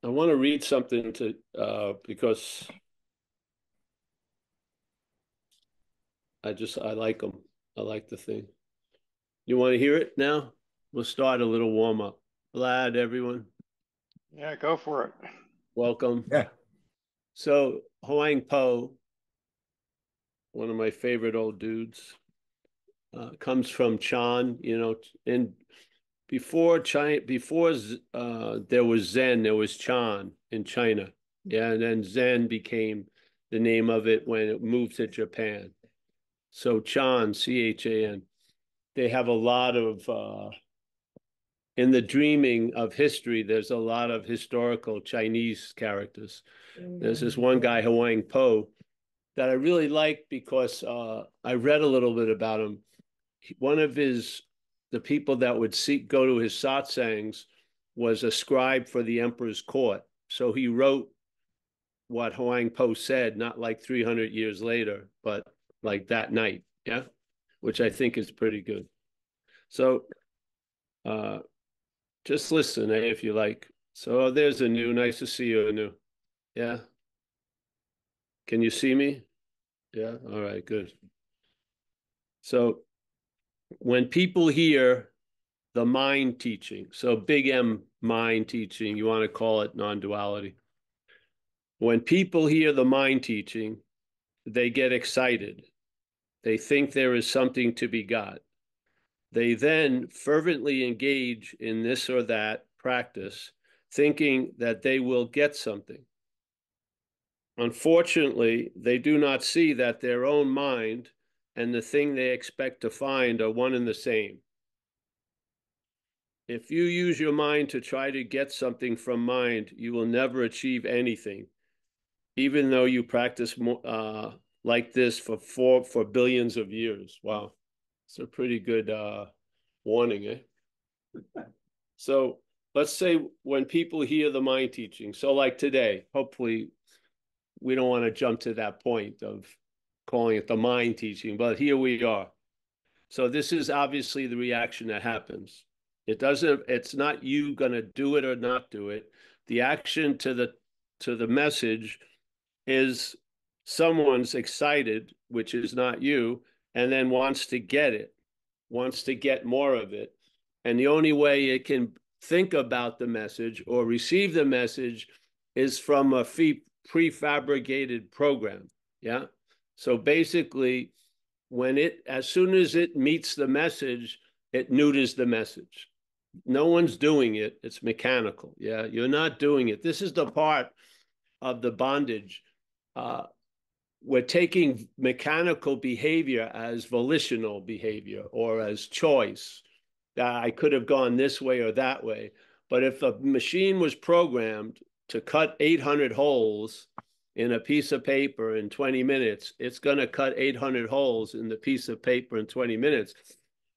I want to read something to because I like them. I like the thing. You want to hear it now? We'll start a little warm up. Vlad, everyone, Yeah, go for it. welcome. Yeah. So Huang Po, one of my favorite old dudes, comes from Chan. And before China, before there was Zen, there was Chan in China. Yeah, and then Zen became the name of it when it moved to Japan. So Chan, Chan, they have a lot of in the dreaming of history. There's a lot of historical Chinese characters. There's this one guy, Huang Po, that I really like because I read a little bit about him. One of the people that would go to his satsangs was a scribe for the emperor's court. So he wrote what Huang Po said, not like 300 years later, but like that night. Yeah, which I think is pretty good. So uh, just listen, if you like. So there's Anu. Nice to see you, Anu. Yeah. Can you see me? Yeah. All right. Good. So when people hear the mind teaching, so big M mind teaching, you want to call it non-duality. When people hear the mind teaching, they get excited. They think there is something to be got. They then fervently engage in this or that practice, thinking that they will get something. Unfortunately, they do not see that their own mind and the thing they expect to find are one and the same. If you use your mind to try to get something from mind, you will never achieve anything, even though you practice like this for billions of years. Wow, it's a pretty good warning, eh? So let's say when people hear the mind teaching, so like today, hopefully we don't want to jump to that point of calling it the mind teaching, but here we are. So this is obviously the reaction that happens. It's not you going to do it or not do it. The action to the message is someone's excited, which is not you, and then wants to get it, wants to get more of it. And the only way it can think about the message or receive the message is from a prefabricated program. Yeah. So basically, as soon as it meets the message, it neuters the message. No one's doing it. It's mechanical. Yeah. You're not doing it. This is the part of the bondage. Uh, we're taking mechanical behavior as volitional behavior or as choice. That I could have gone this way or that way. But if a machine was programmed to cut 800 holes in a piece of paper in 20 minutes, it's going to cut 800 holes in the piece of paper in 20 minutes.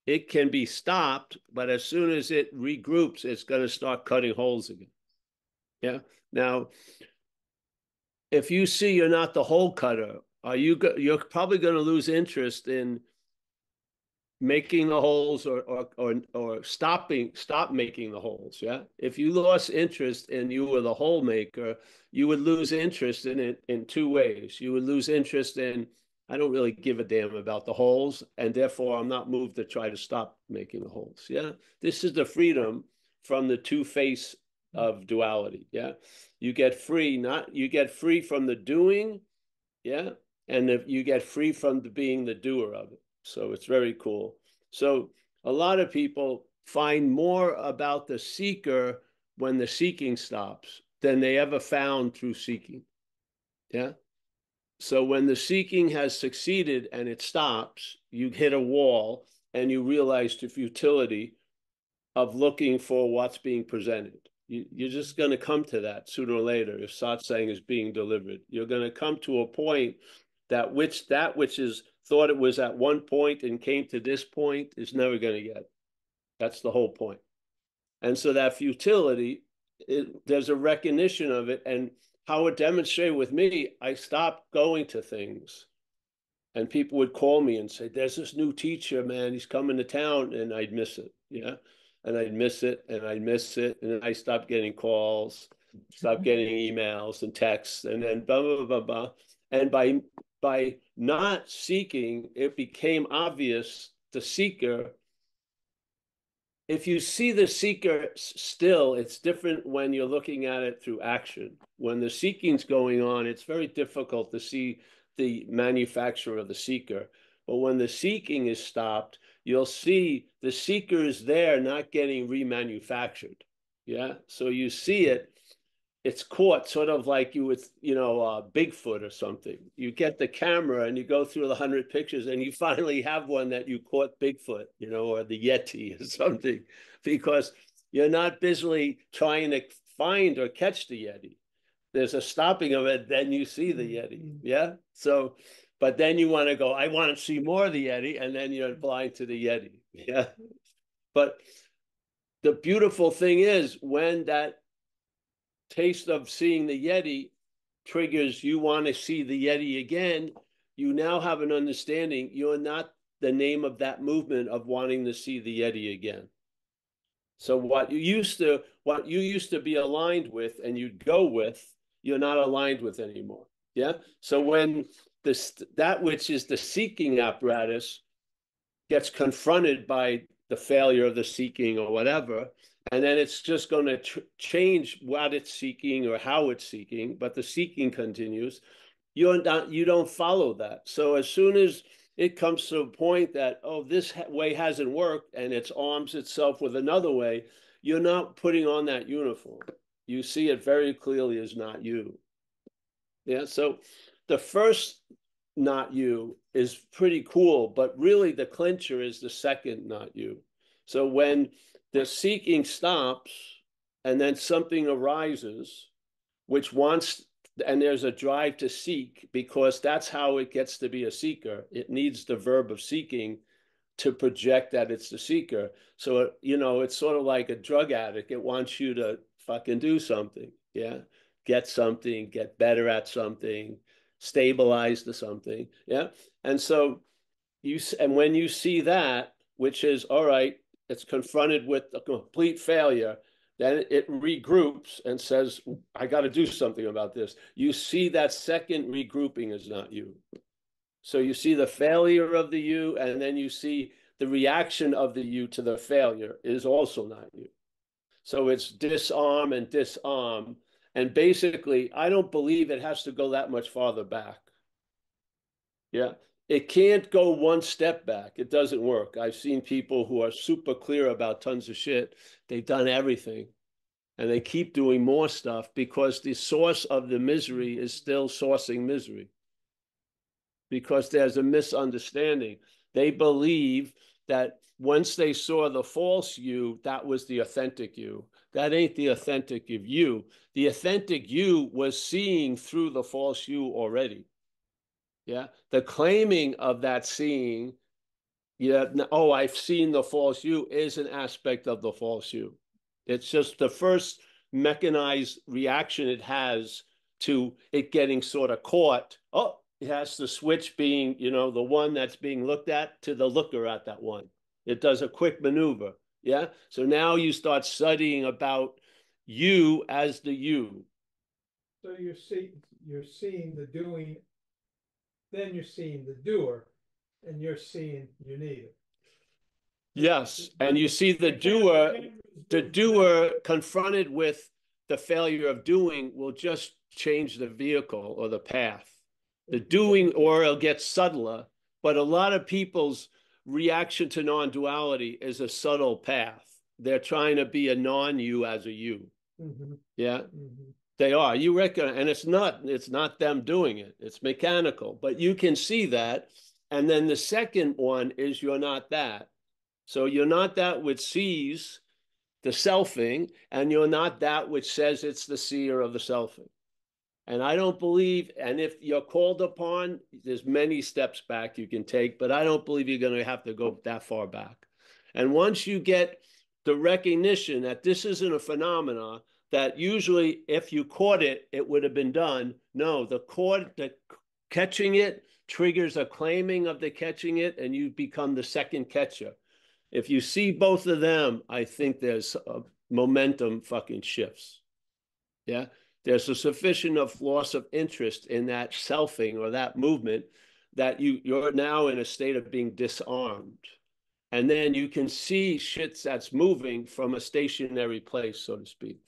It can be stopped, but as soon as it regroups, it's going to start cutting holes again. Yeah. Now, if you see you're not the hole cutter, you're probably going to lose interest in making the holes or stop making the holes. Yeah. If you lost interest and you were the hole maker, you would lose interest in it in two ways. You would lose interest in, I don't really give a damn about the holes, and therefore I'm not moved to try to stop making the holes. Yeah. This is the freedom from the two face of duality. Yeah. You get free from the doing. Yeah. And you get free from being the doer of it. So it's very cool. So a lot of people find more about the seeker when the seeking stops than they ever found through seeking. Yeah. So when the seeking has succeeded and it stops, you hit a wall and you realize the futility of looking for what's being presented. You're just going to come to that sooner or later if satsang is being delivered. You're going to come to a point that which is thought it was at one point and came to this point is never going to get. That's the whole point. And so that futility, there's a recognition of it. And how it demonstrated with me, I stopped going to things. And people would call me and say, there's this new teacher, man. He's coming to town. And I'd miss it. Yeah. And I'd miss it and I'd miss it. And I stopped getting calls. stop getting emails and texts, and then blah, blah, blah, blah. And by not seeking, it became obvious the seeker. If you see the seeker still, it's different when you're looking at it through action. When the seeking's going on, it's very difficult to see the manufacturer of the seeker. But when the seeking is stopped, you'll see the seeker is there, not getting remanufactured. Yeah. So you see it, it's caught sort of like you would, Bigfoot or something. You get the camera and you go through the 100 pictures and you finally have one that you caught Bigfoot, or the Yeti or something, because you're not busily trying to find or catch the Yeti. There's a stopping of it, then you see the Yeti. Yeah. So, but then you want to go, I want to see more of the Yeti, and then you're blind to the Yeti. Yeah. But the beautiful thing is when that taste of seeing the Yeti triggers you want to see the Yeti again, you now have an understanding you're not the name of that movement of wanting to see the Yeti again. So what you used to be aligned with and you'd go with, you're not aligned with anymore. Yeah. So when that which is the seeking apparatus gets confronted by the failure of the seeking or whatever, and then it's just going to change what it's seeking or how it's seeking, but the seeking continues. You don't follow that. So as soon as it comes to a point that, oh, this way hasn't worked, and it arms itself with another way, you're not putting on that uniform. You see it very clearly as not you. Yeah. So the first not you is pretty cool, but really the clincher is the second not you. So when the seeking stops and then something arises, which wants, and there's a drive to seek, because that's how it gets to be a seeker. It needs the verb of seeking to project that it's the seeker. So, it's sort of like a drug addict. It wants you to fucking do something. Yeah. Get something, get better at something, stabilize to something. Yeah. And so and when you see that, which is all right, it's confronted with a complete failure, then it regroups and says, I got to do something about this. You see that second regrouping is not you. So you see the failure of the you, and then you see the reaction of the you to the failure is also not you. So it's disarm and disarm. And basically, I don't believe it has to go that much farther back. Yeah. It can't go one step back. It doesn't work. I've seen people who are super clear about tons of shit. They've done everything and they keep doing more stuff because the source of the misery is still sourcing misery, because there's a misunderstanding. They believe that once they saw the false you, that was the authentic you. That ain't the authentic of you. The authentic you was seeing through the false you already. Yeah. The claiming of that seeing, yeah, oh, I've seen the false you, is an aspect of the false you. It's just the first mechanized reaction it has to it getting sort of caught. Oh, it has the switch being, the one that's being looked at to the looker at that one. It does a quick maneuver. Yeah. So now you start studying about you as the you. So you're seeing the doing, then you're seeing the doer, and you're seeing you need it. Yes, and you see the doer confronted with the failure of doing will just change the vehicle or the path. The doing, or it'll get subtler, but a lot of people's reaction to non-duality is a subtle path. They're trying to be a non-you as a you. Mm-hmm. Yeah. Mm-hmm. They are. You reckon, and it's not them doing it. It's mechanical, but you can see that. And then the second one is you're not that. So you're not that which sees the selfing, and you're not that which says it's the seer of the selfing. And I don't believe, and if you're called upon, there's many steps back you can take, but I don't believe you're going to have to go that far back. And once you get the recognition that this isn't a phenomena, that usually if you caught it, it would have been done. No, the catching it triggers a claiming of the catching it, and you become the second catcher. If you see both of them, I think there's a momentum fucking shifts. Yeah. There's a sufficient of loss of interest in that selfing or that movement that you're now in a state of being disarmed. And then you can see shit that's moving from a stationary place, so to speak.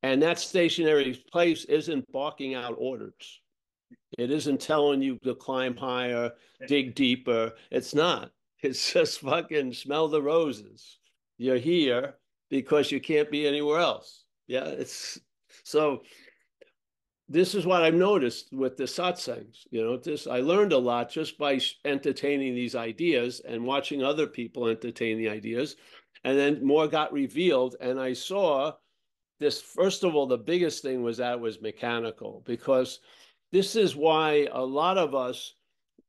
And that stationary place isn't barking out orders. It isn't telling you to climb higher, dig deeper. It's not. It's just fucking smell the roses. You're here because you can't be anywhere else. Yeah, it's so this is what I've noticed with the satsangs. I learned a lot just by entertaining these ideas and watching other people entertain the ideas. And then more got revealed. And I saw this, first of all, the biggest thing was that it was mechanical, because this is why a lot of us,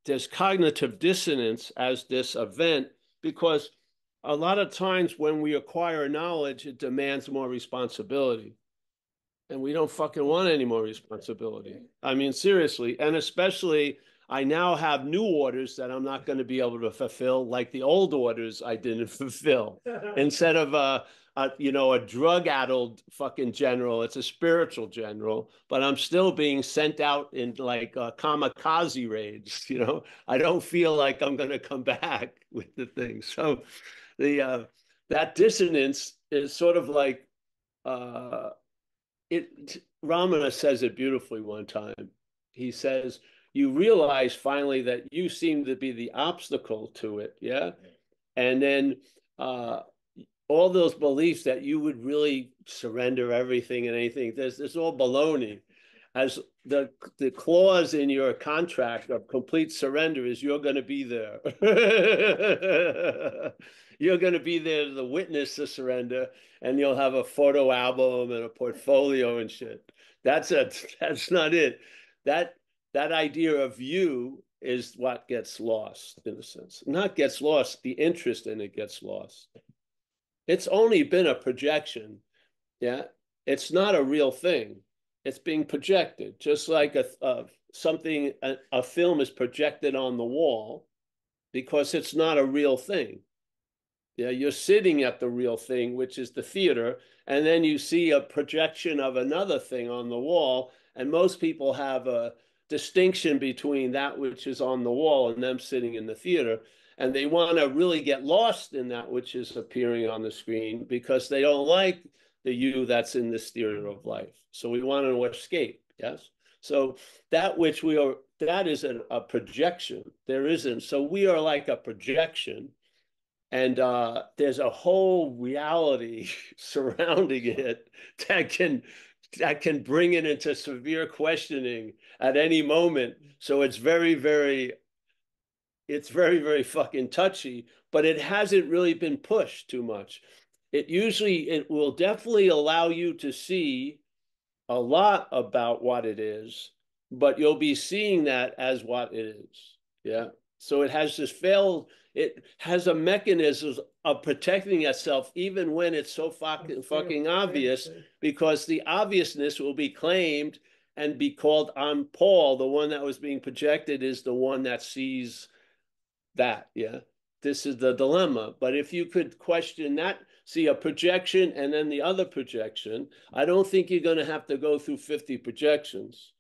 there's cognitive dissonance as this event, because a lot of times when we acquire knowledge, it demands more responsibility. And we don't fucking want any more responsibility. I mean, seriously. And especially, I now have new orders that I'm not going to be able to fulfill, like the old orders I didn't fulfill. Instead of a drug-addled fucking general, it's a spiritual general, but I'm still being sent out in like kamikaze raids. I don't feel like I'm going to come back with the thing. So the that dissonance is sort of like Ramana says it beautifully one time. He says, you realize finally that you seem to be the obstacle to it, yeah? And then all those beliefs that you would really surrender everything and anything, there's all baloney. As the clause in your contract of complete surrender is you're going to be there. You're going to be there to witness the surrender, and you'll have a photo album and a portfolio and shit. That's not it. That idea of you is what gets lost, in a sense. Not gets lost, the interest in it gets lost. It's only been a projection. Yeah. It's not a real thing. It's being projected, just like a film is projected on the wall, because it's not a real thing. Yeah, you're sitting at the real thing, which is the theater, and then you see a projection of another thing on the wall, and most people have a distinction between that which is on the wall and them sitting in the theater, and they want to really get lost in that which is appearing on the screen because they don't like the you that's in this theater of life. So we want to escape, yes? So that which we are, that is a projection. There isn't. So we are like a projection, and there's a whole reality surrounding it that can bring it into severe questioning at any moment. So it's very, very fucking touchy, but it hasn't really been pushed too much. It will definitely allow you to see a lot about what it is, but you'll be seeing that as what it is. Yeah. So it has a mechanism of protecting itself even when it's so fucking obvious, because the obviousness will be claimed and be called, I'm Paul, the one that was being projected is the one that sees that. Yeah. This is the dilemma. But if you could question that, see a projection and then the other projection, I don't think you're going to have to go through 50 projections.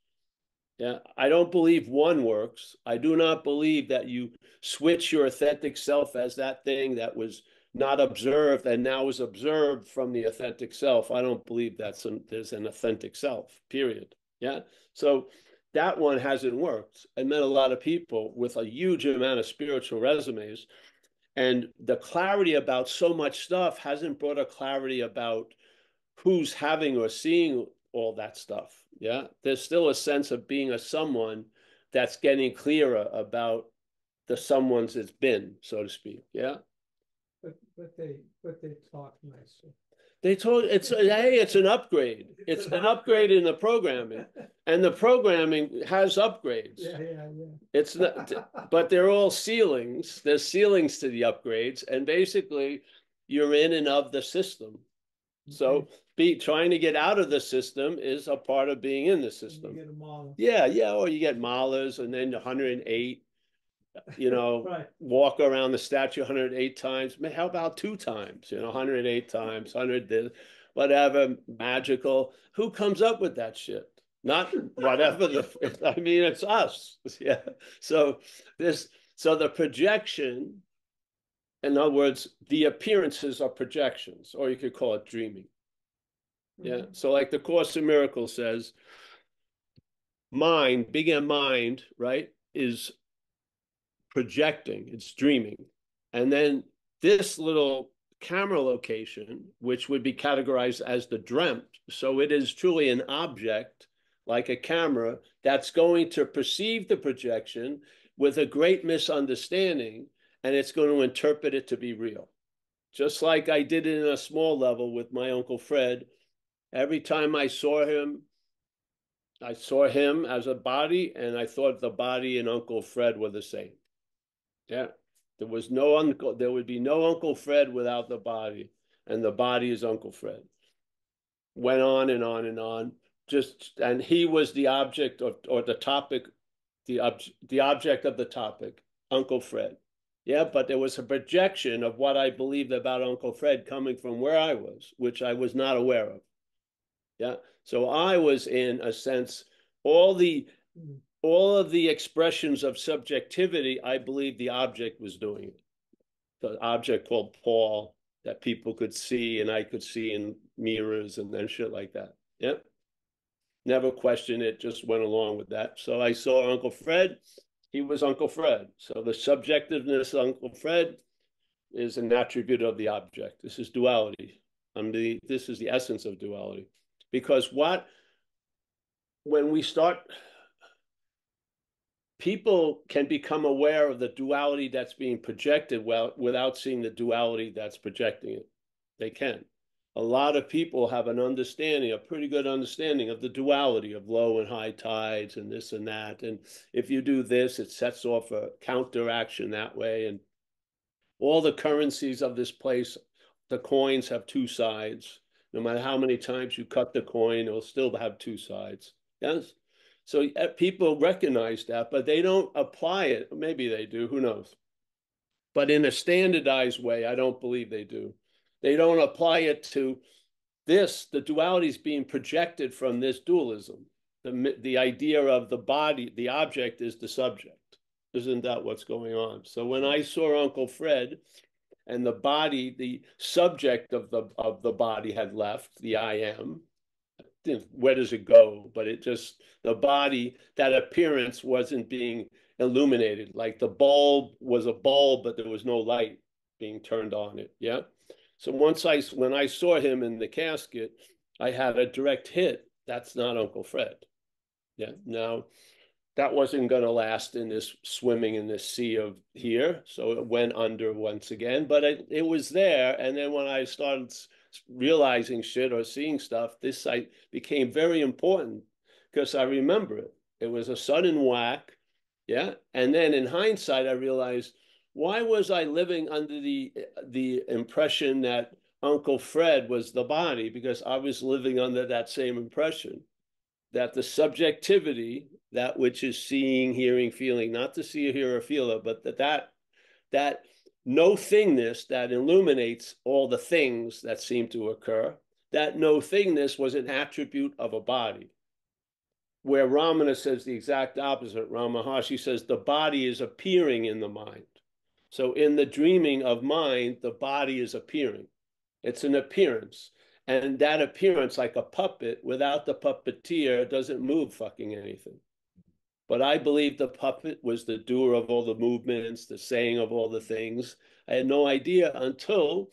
Yeah, I don't believe one works. I do not believe that you switch your authentic self as that thing that was not observed and now is observed from the authentic self. I don't believe there's an authentic self, period. Yeah. So that one hasn't worked. I met a lot of people with a huge amount of spiritual resumes, and the clarity about so much stuff hasn't brought a clarity about who's having or seeing all that stuff. Yeah. There's still a sense of being a someone that's getting clearer about the someone's it's been, so to speak. Yeah. But they talk nicely. They told it's an upgrade. It's an upgrade in the programming, and the programming has upgrades. Yeah. It's not, but they're all ceilings. There's ceilings to the upgrades, and basically, you're in and of the system. So trying to get out of the system is a part of being in the system. You get them all. Yeah. Or you get malas and then 108, Right. walk around the statue 108 times. How about 2 times, 108 times, 100 this. whatever, magical. Who comes up with that shit? Not whatever I mean, it's us. Yeah. So the projection, in other words, the appearances are projections, or you could call it dreaming. Yeah. So like the Course in Miracles says, mind, being a mind, right, is projecting, it's dreaming. And then this little camera location, which would be categorized as the dreamt, so it is truly an object like a camera that's going to perceive the projection with a great misunderstanding, and it's going to interpret it to be real. Just like I did it in a small level with my Uncle Fred. Every time I saw him as a body, and I thought the body and Uncle Fred were the same. Yeah. There would be no Uncle Fred without the body, and the body is Uncle Fred. Went on and on and on. And he was the object or the topic, the object of the topic, Uncle Fred. Yeah, but there was a projection of what I believed about Uncle Fred coming from where I was, which I was not aware of. Yeah. So I was, in a sense, all of the expressions of subjectivity, I believe the object was doing it. The object called Paul that people could see and I could see in mirrors and then shit like that. Yep. Never questioned it, just went along with that. So I saw Uncle Fred. He was Uncle Fred. So the subjectiveness of Uncle Fred is an attribute of the object. This is duality. This is the essence of duality. Because when we start, people can become aware of the duality that's being projected without seeing the duality that's projecting it. They can. A lot of people have a pretty good understanding of the duality of low and high tides and this and that. And if you do this, it sets off a counteraction that way. And all the currencies of this place, the coins have two sides. No matter how many times you cut the coin, it'll still have two sides. Yes? So people recognize that, but they don't apply it. Maybe they do, who knows? But in a standardized way, I don't believe they do. They don't apply it to this. The duality is being projected from this dualism. The idea of the body, the object is the subject. Isn't that what's going on? So when I saw Uncle Fred and the body, the subject of the body had left, the I am, where does it go? But the body, that appearance wasn't being illuminated. Like the bulb was a bulb, but there was no light being turned on it. Yeah. So when I saw him in the casket, I had a direct hit. That's not Uncle Fred. Yeah. Now, that wasn't going to last in this swimming in this sea of here. So it went under once again, but it was there. And then when I started realizing shit or seeing stuff, this site became very important because I remember it. It was a sudden whack. Yeah. And then in hindsight, I realized, why was I living under the impression that Uncle Fred was the body? Because I was living under that same impression, that the subjectivity, that which is seeing, hearing, feeling, not to see, hear, or feel it, but that no thingness that illuminates all the things that seem to occur, that no thingness was an attribute of a body. Where Ramana says the exact opposite. Ramaharshi says the body is appearing in the mind. So in the dreaming of mind, the body is appearing. It's an appearance. And that appearance, like a puppet, without the puppeteer, doesn't move fucking anything. But I believe the puppet was the doer of all the movements, the saying of all the things. I had no idea until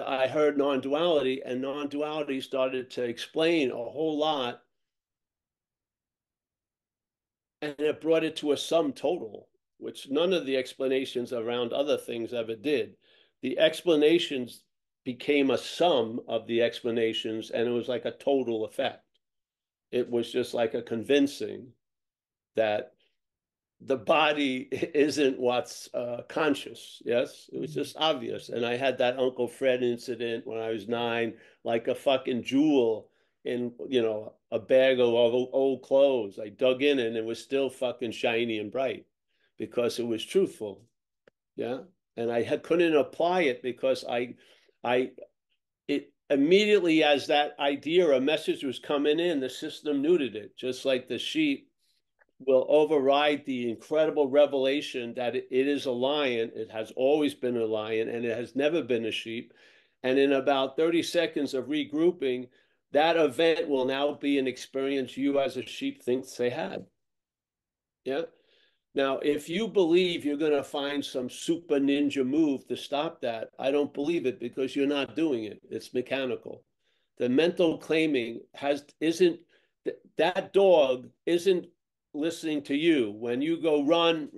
I heard non-duality, and non-duality started to explain a whole lot. And it brought it to a sum total, which none of the explanations around other things ever did. The explanations became a sum of the explanations, and it was like a total effect. It was just like a convincing that the body isn't what's conscious. Yes, it was just obvious. And I had that Uncle Fred incident when I was 9, like a fucking jewel in a bag of old clothes. I dug in it and it was still fucking shiny and bright because it was truthful. Yeah, and I couldn't apply it because immediately as that idea or message was coming in, the system neutered it, just like the sheep will override the incredible revelation that it is a lion. It has always been a lion and it has never been a sheep. And in about 30 seconds of regrouping, that event will now be an experience you as a sheep thinks they had. Yeah. Now, if you believe you're going to find some super ninja move to stop that, I don't believe it because you're not doing it. It's mechanical. The mental claiming isn't that dog isn't listening to you. When you go run,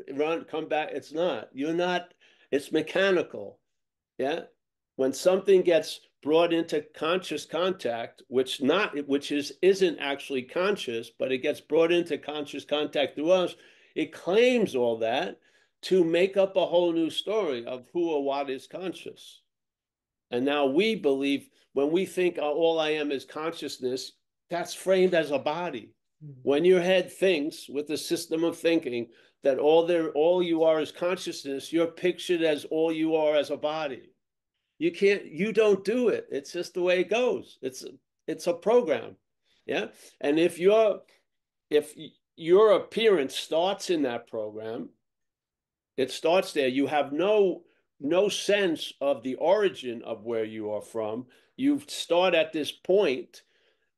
come back, it's not. You're not, it's mechanical. Yeah. When something gets brought into conscious contact, which isn't actually conscious, but it gets brought into conscious contact through us, it claims all that to make up a whole new story of who or what is conscious. And now we believe when we think all I am is consciousness, that's framed as a body. When your head thinks with a system of thinking that all you are is consciousness, you're pictured as all you are as a body. You don't do it. It's just the way it goes. It's a program. Yeah. And if your appearance starts in that program, it starts there. You have no sense of the origin of where you are from. You start at this point.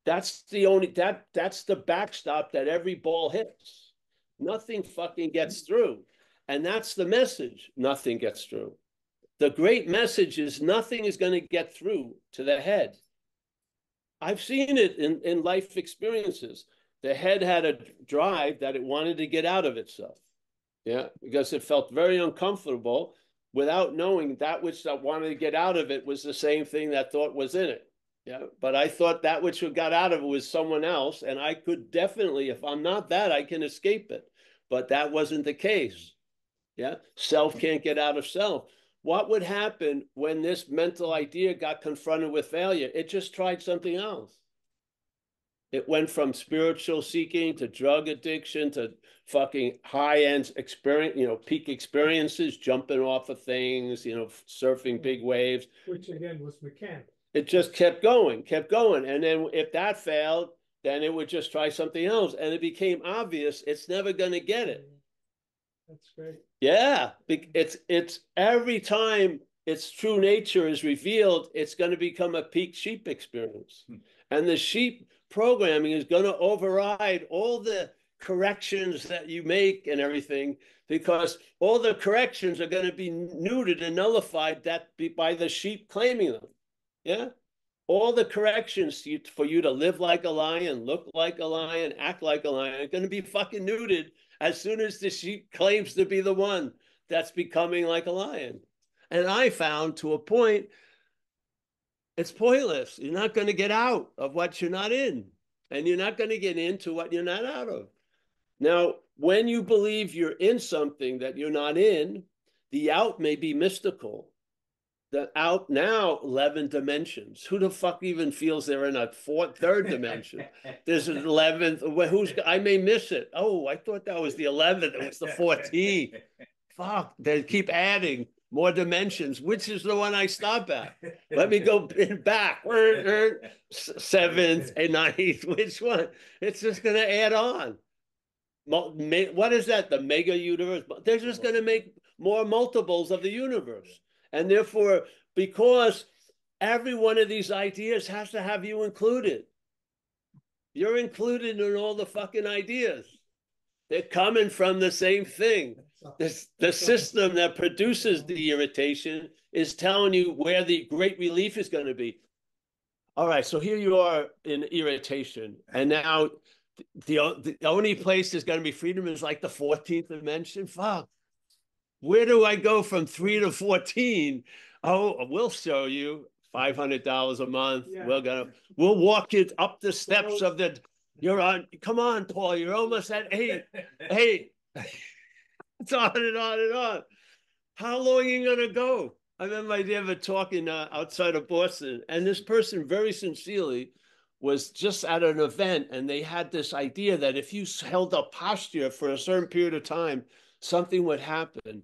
That's the backstop that every ball hits. Nothing fucking gets through. And that's the message. Nothing gets through. The great message is nothing is going to get through to the head. I've seen it in life experiences. The head had a drive that it wanted to get out of itself. Yeah, because it felt very uncomfortable without knowing that which that wanted to get out of it was the same thing that thought was in it. Yeah, but I thought that which got out of it was someone else, and I could definitely, if I'm not that, I can escape it. But that wasn't the case. Yeah, self can't get out of self. What would happen when this mental idea got confronted with failure? It just tried something else. It went from spiritual seeking to drug addiction to fucking high-end experience, peak experiences, jumping off of things, surfing big waves. Which again was mechanical. It just kept going. And then if that failed, then it would just try something else. And it became obvious it's never going to get it. That's great. Yeah. It's every time its true nature is revealed, it's going to become a peak sheep experience. And the sheep programming is going to override all the corrections that you make and everything, because all the corrections are going to be neutered and nullified by the sheep claiming them. Yeah. All the corrections for you to live like a lion, look like a lion, act like a lion are going to be fucking neutered as soon as the sheep claims to be the one that's becoming like a lion. And I found to a point, it's pointless. You're not going to get out of what you're not in, and you're not going to get into what you're not out of. Now, when you believe you're in something that you're not in, the out may be mystical. The out now 11 dimensions. Who the fuck even feels they're in a third dimension? There's an 11th. I may miss it. Oh, I thought that was the 11th. It was the 14th. Fuck, they keep adding more dimensions. Which is the one I stop at? Let me go back. 7th and 9th. Which one? It's just going to add on. What is that? The mega universe? They're just going to make more multiples of the universe. And therefore, because every one of these ideas has to have you included. You're included in all the fucking ideas. They're coming from the same thing. The system that produces the irritation is telling you where the great relief is going to be. All right, so here you are in irritation. And now the only place there's going to be freedom is like the 14th dimension. Fuck. Where do I go from 3 to 14? Oh, we'll show you $500 a month. Yeah. We'll walk you up the steps of the. You're on. Come on, Paul. You're almost at 8. Hey, it's on and on and on. How long are you gonna go? I remember I ever talking outside of Boston, and this person very sincerely was just at an event, and they had this idea that if you held a posture for a certain period of time, something would happen.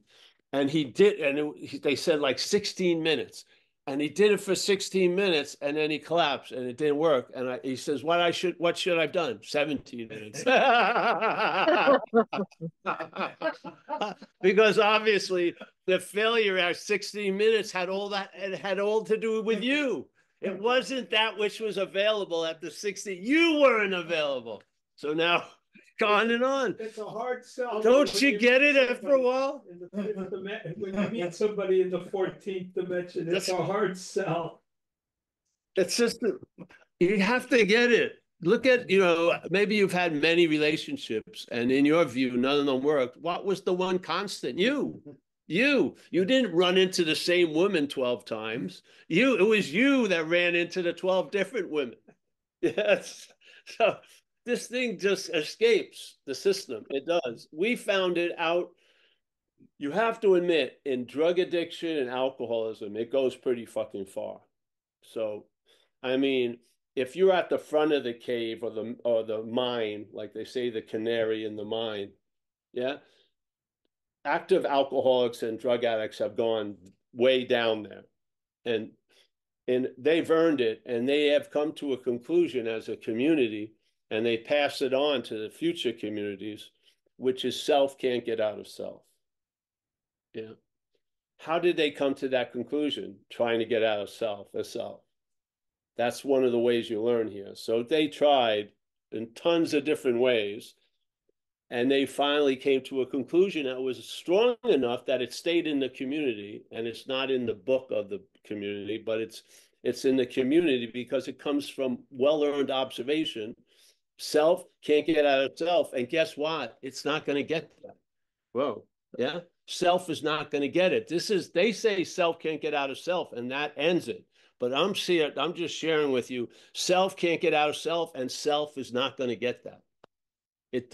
And he did, and they said like 16 minutes. And he did it for 16 minutes, and then he collapsed, and it didn't work. And he says, what should I've done? 17 minutes. Because obviously the failure at 16 minutes had all that, it had all to do with you. It wasn't that which was available at the 60. You weren't available. So now, on and on. It's a hard sell. Don't you get it after a while? When you meet somebody in the 14th dimension, it's a hard sell. It's just, you have to get it. Look at, maybe you've had many relationships, and in your view, none of them worked. What was the one constant? You. You didn't run into the same woman 12 times. It was you that ran into the 12 different women. Yes. So this thing just escapes the system. It does. We found it out. You have to admit, in drug addiction and alcoholism, it goes pretty fucking far. So, I mean, if you're at the front of the cave or the mine, like they say, the canary in the mine, yeah, active alcoholics and drug addicts have gone way down there, and they've earned it, and they have come to a conclusion as a community, and they pass it on to the future communities, which is self can't get out of self. Yeah. How did they come to that conclusion? Trying to get out of self as self. That's one of the ways you learn here. So they tried in tons of different ways, and they finally came to a conclusion that was strong enough that it stayed in the community, and it's not in the book of the community, but it's in the community because it comes from well-earned observation. Self can't get out of self, and guess what? It's not going to get that. Whoa, yeah. Self is not going to get it. They say self can't get out of self, and that ends it. But I'm just sharing with you, self can't get out of self, and self is not going to get that. It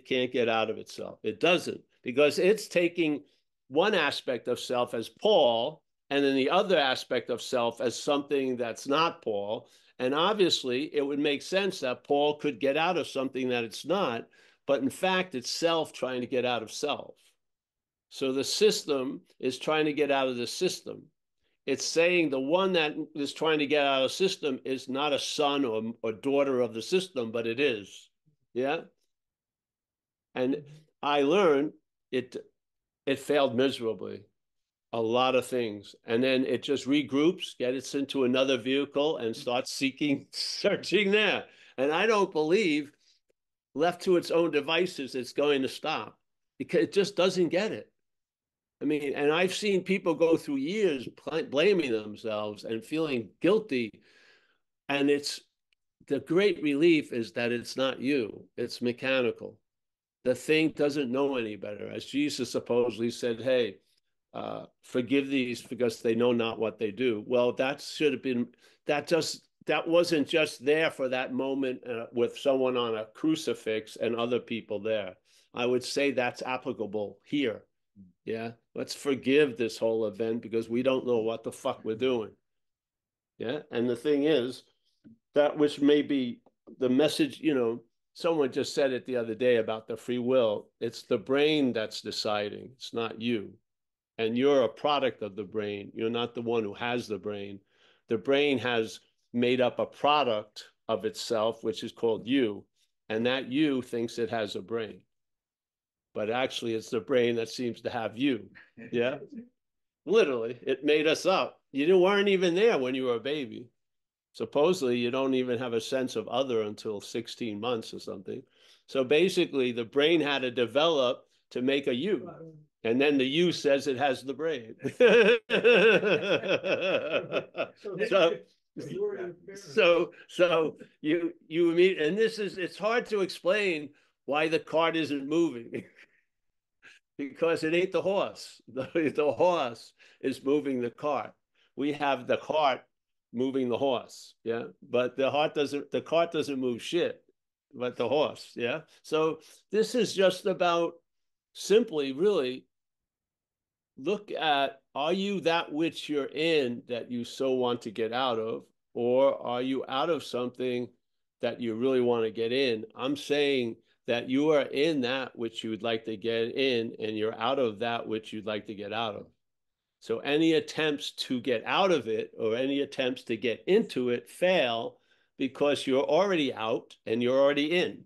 can't get out of itself. It doesn't, because it's taking one aspect of self as Paul, and then the other aspect of self as something that's not Paul. And obviously, it would make sense that Paul could get out of something that it's not, but in fact, it's self trying to get out of self. So the system is trying to get out of the system. It's saying the one that is trying to get out of the system is not a son or daughter of the system, but it is. Yeah. And I learned it failed miserably. A lot of things. And then it just regroups, gets into another vehicle, and starts searching there. And I don't believe, left to its own devices, it's going to stop, because it just doesn't get it. I mean, and I've seen people go through years blaming themselves and feeling guilty. And the great relief is that it's not you, it's mechanical. The thing doesn't know any better. As Jesus supposedly said, hey, forgive these because they know not what they do. Well, that should have been, that wasn't just there for that moment with someone on a crucifix and other people there. I would say that's applicable here. Yeah, let's forgive this whole event because we don't know what the fuck we're doing. Yeah, and the thing is, that which may be the message, someone just said it the other day about the free will. It's the brain that's deciding. It's not you. And you're a product of the brain. You're not the one who has the brain. The brain has made up a product of itself, which is called you. And that you thinks it has a brain. But actually, it's the brain that seems to have you. Yeah. Literally, it made us up. You weren't even there when you were a baby. Supposedly, you don't even have a sense of other until 16 months or something. So basically, the brain had to develop to make a you. And then the you says it has the brain. So you meet, and it's hard to explain why the cart isn't moving. Because it ain't the horse. The horse is moving the cart. We have the cart moving the horse, yeah. But the cart doesn't move shit, but the horse, yeah. So this is just about simply really look at, are you that which you're in that you so want to get out of, or are you out of something that you really want to get in? I'm saying that you are in that which you would like to get in, and you're out of that which you'd like to get out of. So any attempts to get out of it or any attempts to get into it fail because you're already out and you're already in.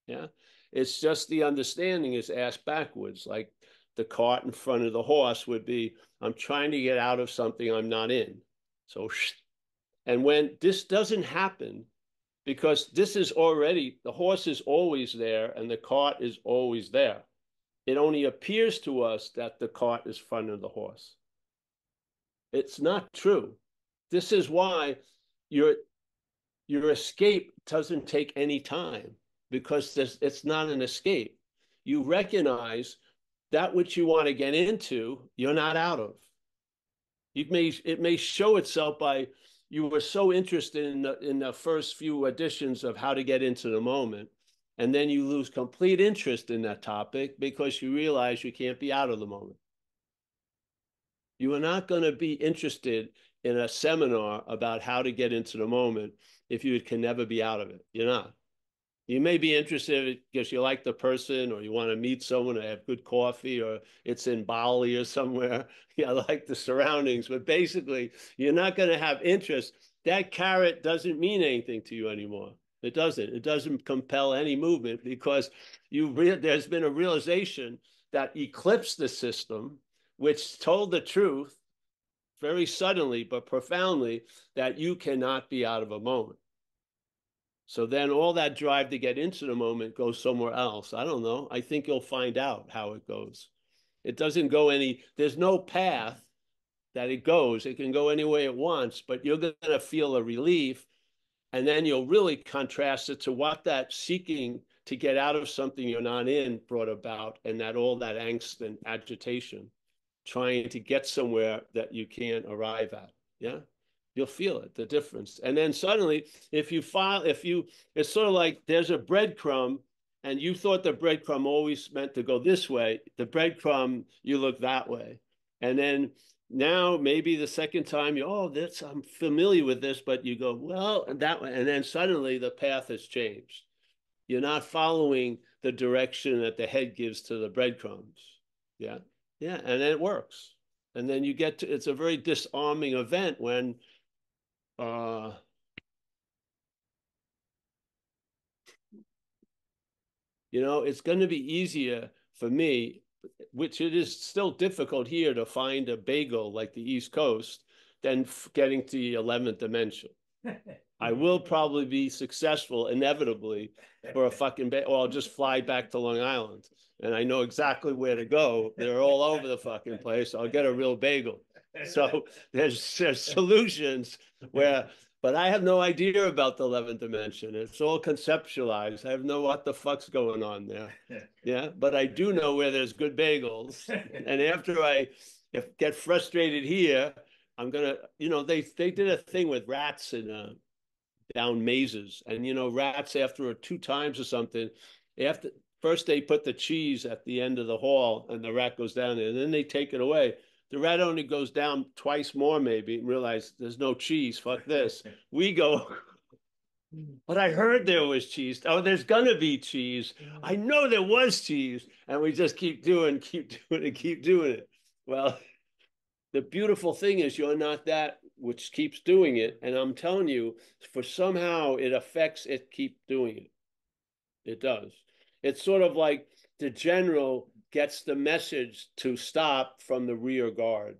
Yeah. It's just the understanding is asked backwards, like the cart in front of the horse would be, I'm trying to get out of something I'm not in. So, and when this doesn't happen, because this is already, the horse is always there and the cart is always there. It only appears to us that the cart is in front of the horse. It's not true. This is why your escape doesn't take any time because it's not an escape. You recognize that which you want to get into, you're not out of. It may show itself by you were so interested in the first few editions of how to get into the moment, and then you lose complete interest in that topic because you realize you can't be out of the moment. You are not going to be interested in a seminar about how to get into the moment if you can never be out of it. You're not. You may be interested because you like the person or you want to meet someone or have good coffee or it's in Bali or somewhere. You like the surroundings, but basically you're not going to have interest. That carrot doesn't mean anything to you anymore. It doesn't. It doesn't compel any movement because there's been a realization that eclipsed the system, which told the truth very suddenly but profoundly that you cannot be out of a moment. So then all that drive to get into the moment goes somewhere else. I don't know. I think you'll find out how it goes. It doesn't go there's no path that it goes. It can go any way it wants, but you're going to feel a relief. And then you'll really contrast it to what that seeking to get out of something you're not in brought about, and that all that angst and agitation, trying to get somewhere that you can't arrive at. Yeah. You'll feel it, the difference. And then suddenly, it's sort of like there's a breadcrumb and you thought the breadcrumb always meant to go this way. The breadcrumb, you look that way. And then now maybe the second time I'm familiar with this, but you go, well, that way. And then suddenly the path has changed. You're not following the direction that the head gives to the breadcrumbs. Yeah. Yeah. And then it works. And then it's a very disarming event when uh, it's going to be easier for me, which it is still difficult here to find a bagel like the East Coast, than getting to the 11th dimension. I will probably be successful inevitably for a fucking or I'll just fly back to Long Island and I know exactly where to go. They're all over the fucking place. I'll get a real bagel. So there's solutions but I have no idea about the 11th dimension. It's all conceptualized. I have no what the fuck's going on there. Yeah, but I do know where there's good bagels. And after I get frustrated here, I'm gonna, they did a thing with rats in down mazes, and rats after 2 times or something, after first they put the cheese at the end of the hall, and the rat goes down there, and then they take it away. The rat only goes down twice more, maybe, and realize there's no cheese. Fuck this. We go. But I heard there was cheese. Oh, there's gonna be cheese. I know there was cheese, and we just keep doing it, keep doing it. Well, the beautiful thing is you're not that which keeps doing it. And I'm telling you, for somehow it affects it keep doing it. It does. It's sort of like the general gets the message to stop from the rear guard.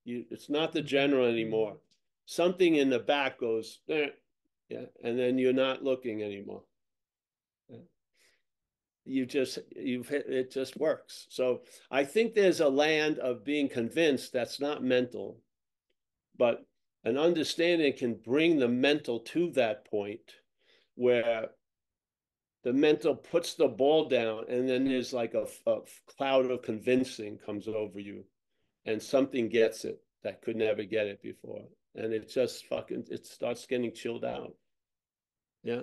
It's not the general anymore. Something in the back goes, yeah, and then you're not looking anymore. It just works. So I think there's a land of being convinced that's not mental, but an understanding can bring the mental to that point where the mental puts the ball down, and then there's like a cloud of convincing comes over you, and something gets it that could never get it before. And it starts getting chilled out. Yeah.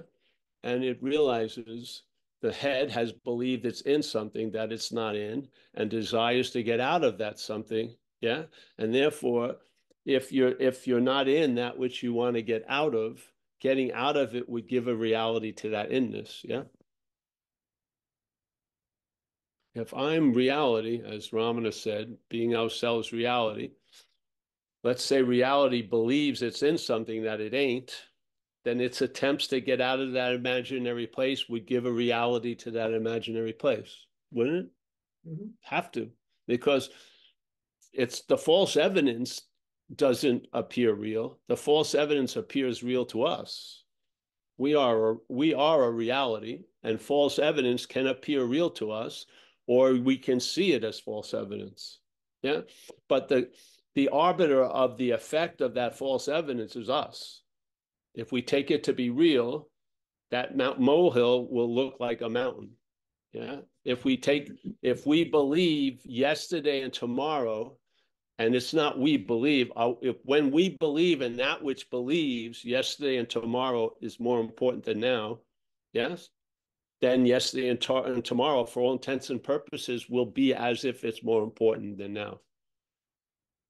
And it realizes the head has believed it's in something that it's not in and desires to get out of that something. Yeah. And therefore, if you're not in that which you want to get out of, getting out of it would give a reality to that inness. Yeah. If I'm reality, as Ramana said, being ourselves reality, let's say reality believes it's in something that it ain't, then its attempts to get out of that imaginary place would give a reality to that imaginary place, wouldn't it? Mm-hmm. Have to, because it's the false evidence doesn't appear real. The false evidence appears real to us. We are a reality, and false evidence can appear real to us, or we can see it as false evidence. Yeah, but the arbiter of the effect of that false evidence is us. If we take it to be real, that Mount Molehill will look like a mountain. Yeah. If we believe yesterday and tomorrow, and it's not we believe, when we believe in that which believes yesterday and tomorrow is more important than now, yes, then yesterday and tomorrow, for all intents and purposes, will be as if it's more important than now.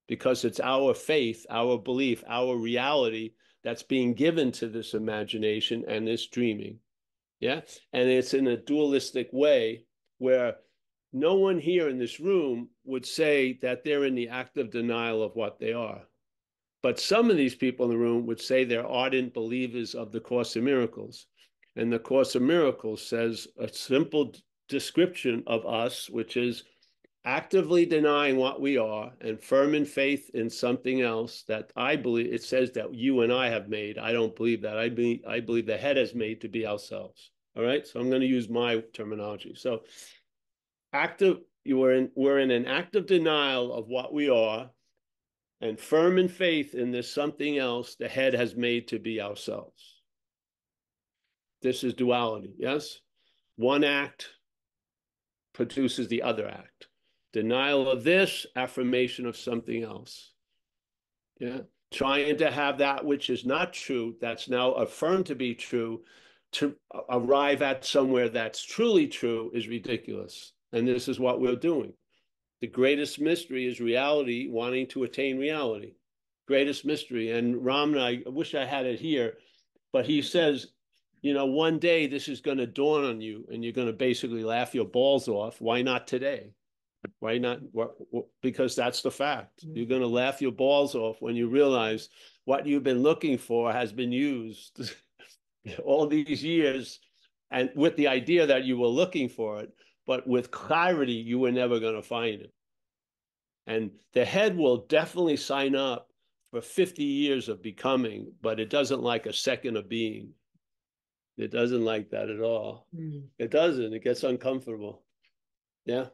Because it's our faith, our belief, our reality that's being given to this imagination and this dreaming. Yeah. And it's in a dualistic way where no one here in this room would say that they're in the active denial of what they are. But some of these people in the room would say they're ardent believers of the Course in Miracles. And the Course in Miracles says a simple description of us, which is actively denying what we are and firm in faith in something else that I believe it says that you and I have made. I don't believe that. I believe the head has made to be ourselves. All right. So I'm going to use my terminology. So we're in an active denial of what we are and firm in faith in this something else the head has made to be ourselves. This is duality. Yes. One act produces the other act. Denial of this, affirmation of something else. Yeah. Trying to have that which is not true, that's now affirmed to be true, to arrive at somewhere that's truly true is ridiculous. And this is what we're doing. The greatest mystery is reality wanting to attain reality. Greatest mystery. And Ramana, I wish I had it here, but he says, one day this is going to dawn on you and you're going to basically laugh your balls off. Why not today? Why not? Because that's the fact. You're going to laugh your balls off when you realize what you've been looking for has been used all these years, and with the idea that you were looking for it, but with clarity, you were never going to find it. And the head will definitely sign up for 50 years of becoming, but it doesn't like a second of being. It doesn't like that at all. It doesn't. It gets uncomfortable. Yeah.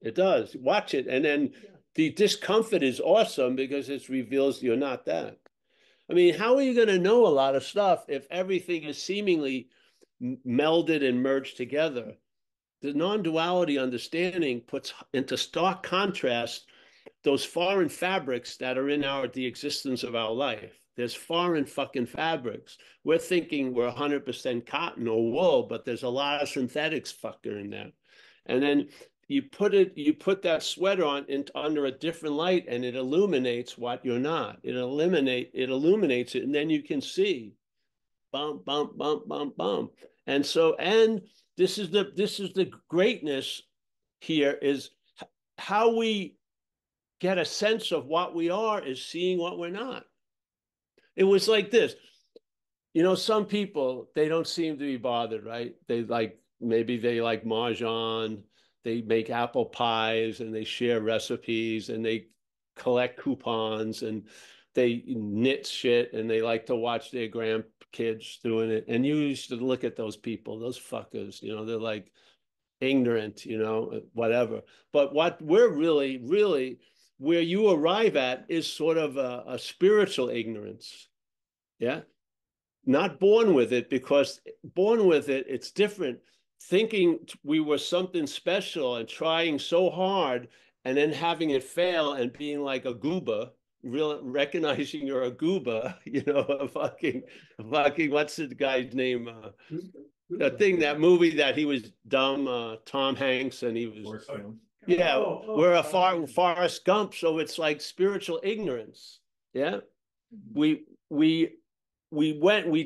It does. Watch it. And then the discomfort is awesome because it reveals you're not that. I mean, how are you going to know a lot of stuff if everything is seemingly melded and merged together? The non-duality understanding puts into stark contrast those foreign fabrics that are in the existence of our life. There's foreign fucking fabrics. We're thinking we're 100% cotton or wool, but there's a lot of synthetics fucker in there. And then you put that sweater on under a different light and it illuminates what you're not. It illuminates it, and then you can see. Bump, bump, bump, bump, bump. And this is the greatness here, is how we get a sense of what we are is seeing what we're not. It was like this. Some people, they don't seem to be bothered, right? Maybe they like Mahjong, they make apple pies and they share recipes and they collect coupons and they knit shit and they like to watch their grandkids doing it. And you used to look at those people, those fuckers, they're like ignorant, whatever. But what we're really, where you arrive at is sort of a spiritual ignorance. Yeah. Not born with it, because born with it, it's different. Thinking we were something special and trying so hard and then having it fail and being like a gooba, recognizing you're a gooba, a fucking, what's the guy's name? That movie that he was dumb, Tom Hanks, and he was, we're a Forrest Gump. So it's like spiritual ignorance. Yeah. We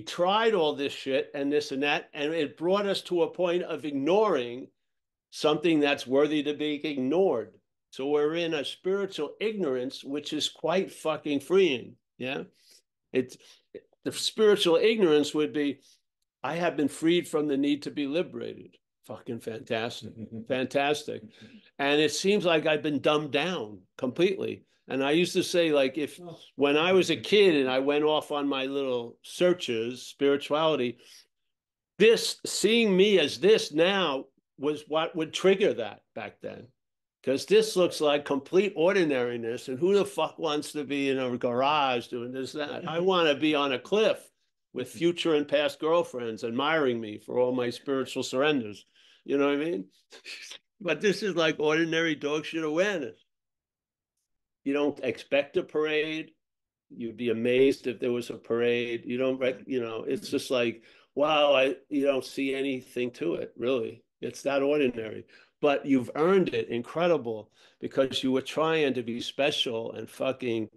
tried all this shit and this and that, and it brought us to a point of ignoring something that's worthy to be ignored. So we're in a spiritual ignorance, which is quite fucking freeing. Yeah. It's the spiritual ignorance would be, I have been freed from the need to be liberated. Fucking fantastic. Fantastic. And it seems like I've been dumbed down completely. And I used to say, like, if when I was a kid and I went off on my little searches, spirituality, this seeing me as this now was what would trigger that back then. Because this looks like complete ordinariness. And who the fuck wants to be in a garage doing this, that? I want to be on a cliff with future and past girlfriends admiring me for all my spiritual surrenders. You know what I mean? But this is like ordinary dog shit awareness. You don't expect a parade. You'd be amazed if there was a parade. You don't, it's just like, wow, you don't see anything to it, really. It's that ordinary. But you've earned it incredible because you were trying to be special and fucking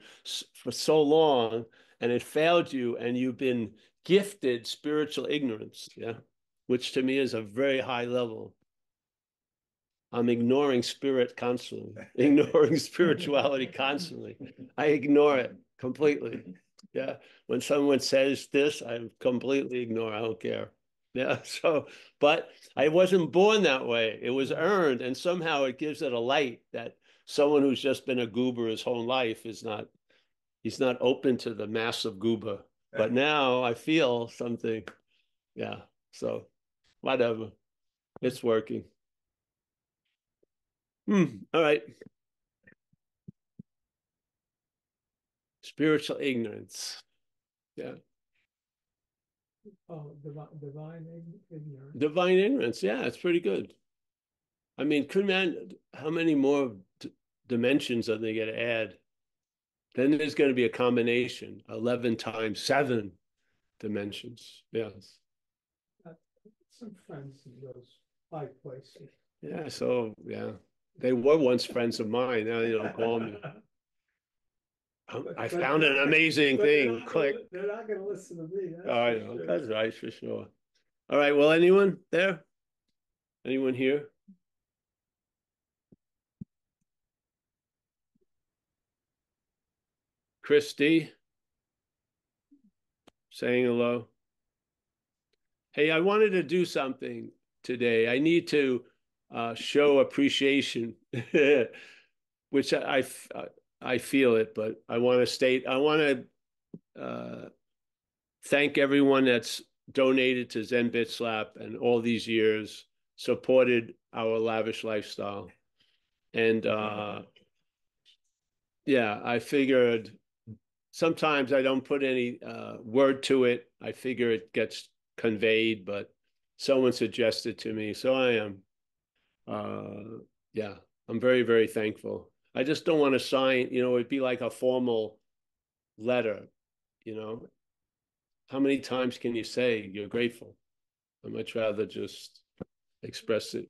for so long, and it failed you, and you've been gifted spiritual ignorance, yeah, which to me is a very high level. I'm ignoring spirit constantly, ignoring spirituality constantly. I ignore it completely. Yeah. When someone says this, I completely ignore. I don't care. Yeah. So, but I wasn't born that way. It was earned. And somehow it gives it a light that someone who's just been a goober his whole life he's not open to the massive goober. But now I feel something. Yeah. So, whatever. It's working. All right. Spiritual ignorance. Yeah. Oh, divine ignorance. Divine ignorance. Yeah, it's pretty good. I mean, how many more dimensions are they going to add? Then there's going to be a combination, 11 times 7 dimensions. Yes. Some friends in those high places. Yeah. So, yeah. They were once friends of mine. Now they don't call me. I found an amazing thing. Click. They're not going to listen to me. Oh, I know. Sure. That's right, for sure. All right. Well, anyone there? Anyone here? Christy, saying hello. Hey, I wanted to do something today. I need to show appreciation, which I feel it, but I want to I want to thank everyone that's donated to Zen Bit Slap and all these years supported our lavish lifestyle. And yeah, I figured sometimes I don't put any word to it. I figure it gets conveyed, but someone suggested to me. So I am, yeah, I'm very, very thankful. I just don't want to sign, it'd be like a formal letter, you know. How many times can you say you're grateful? I'd much rather just express it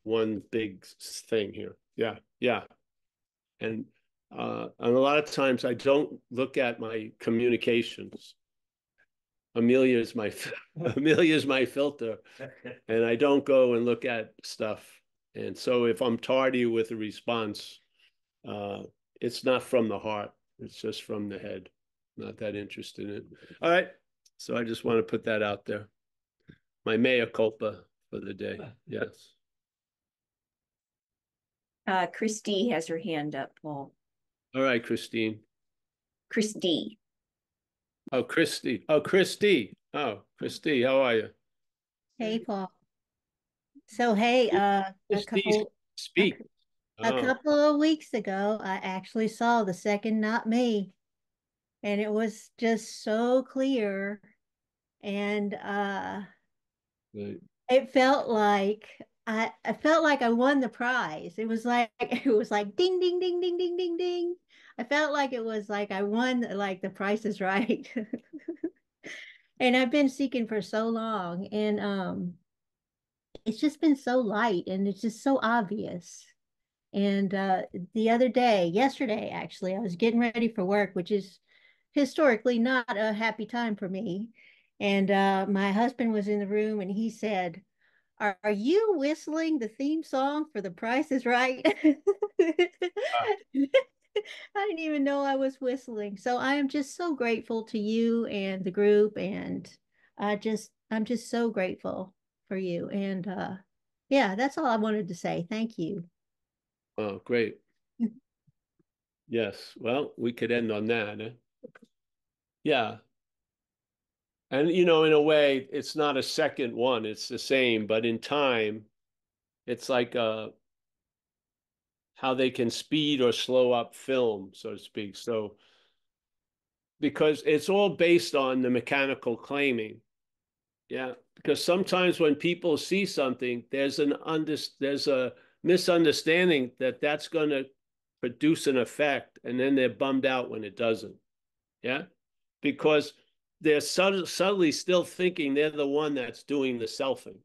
one big thing here. Yeah, yeah. And a lot of times I don't look at my communications. Amelia's my filter, and I don't go and look at stuff. And so if I'm tardy with a response, it's not from the heart. It's just from the head. Not that interested in it. All right. So I just want to put that out there. My mea culpa for the day. Yes. Christy has her hand up, Paul. All right, Christine. Christy. Oh, Christy. Oh, Christy. Oh, Christy. How are you? Hey, Paul. So, hey, Christy, speak. a couple of weeks ago, I actually saw the second Not Me, and it was just so clear, and Right. it felt like I felt like I won the prize. It was like it was like ding, ding, ding, ding, ding, ding, ding. I felt like it was like I won, like the price is right. And I've been seeking for so long, and it's just been so light, and it's just so obvious. And the other day, yesterday actually, I was getting ready for work, which is historically not a happy time for me. And my husband was in the room, and he said, are you whistling the theme song for The Price is Right? I didn't even know I was whistling. So I am just so grateful to you and the group, and I'm just so grateful for you. And yeah, that's all I wanted to say. Thank you. Oh, great. Yes. Well, we could end on that. Yeah. And, you know, in a way, it's not a second one, it's the same, but in time, it's like how they can speed or slow up film, so to speak. So, because it's all based on the mechanical claiming. Yeah. Because sometimes when people see something, there's a misunderstanding that that's going to produce an effect, and then they're bummed out when it doesn't. Yeah. Because they're subtly still thinking they're the one that's doing the selfing.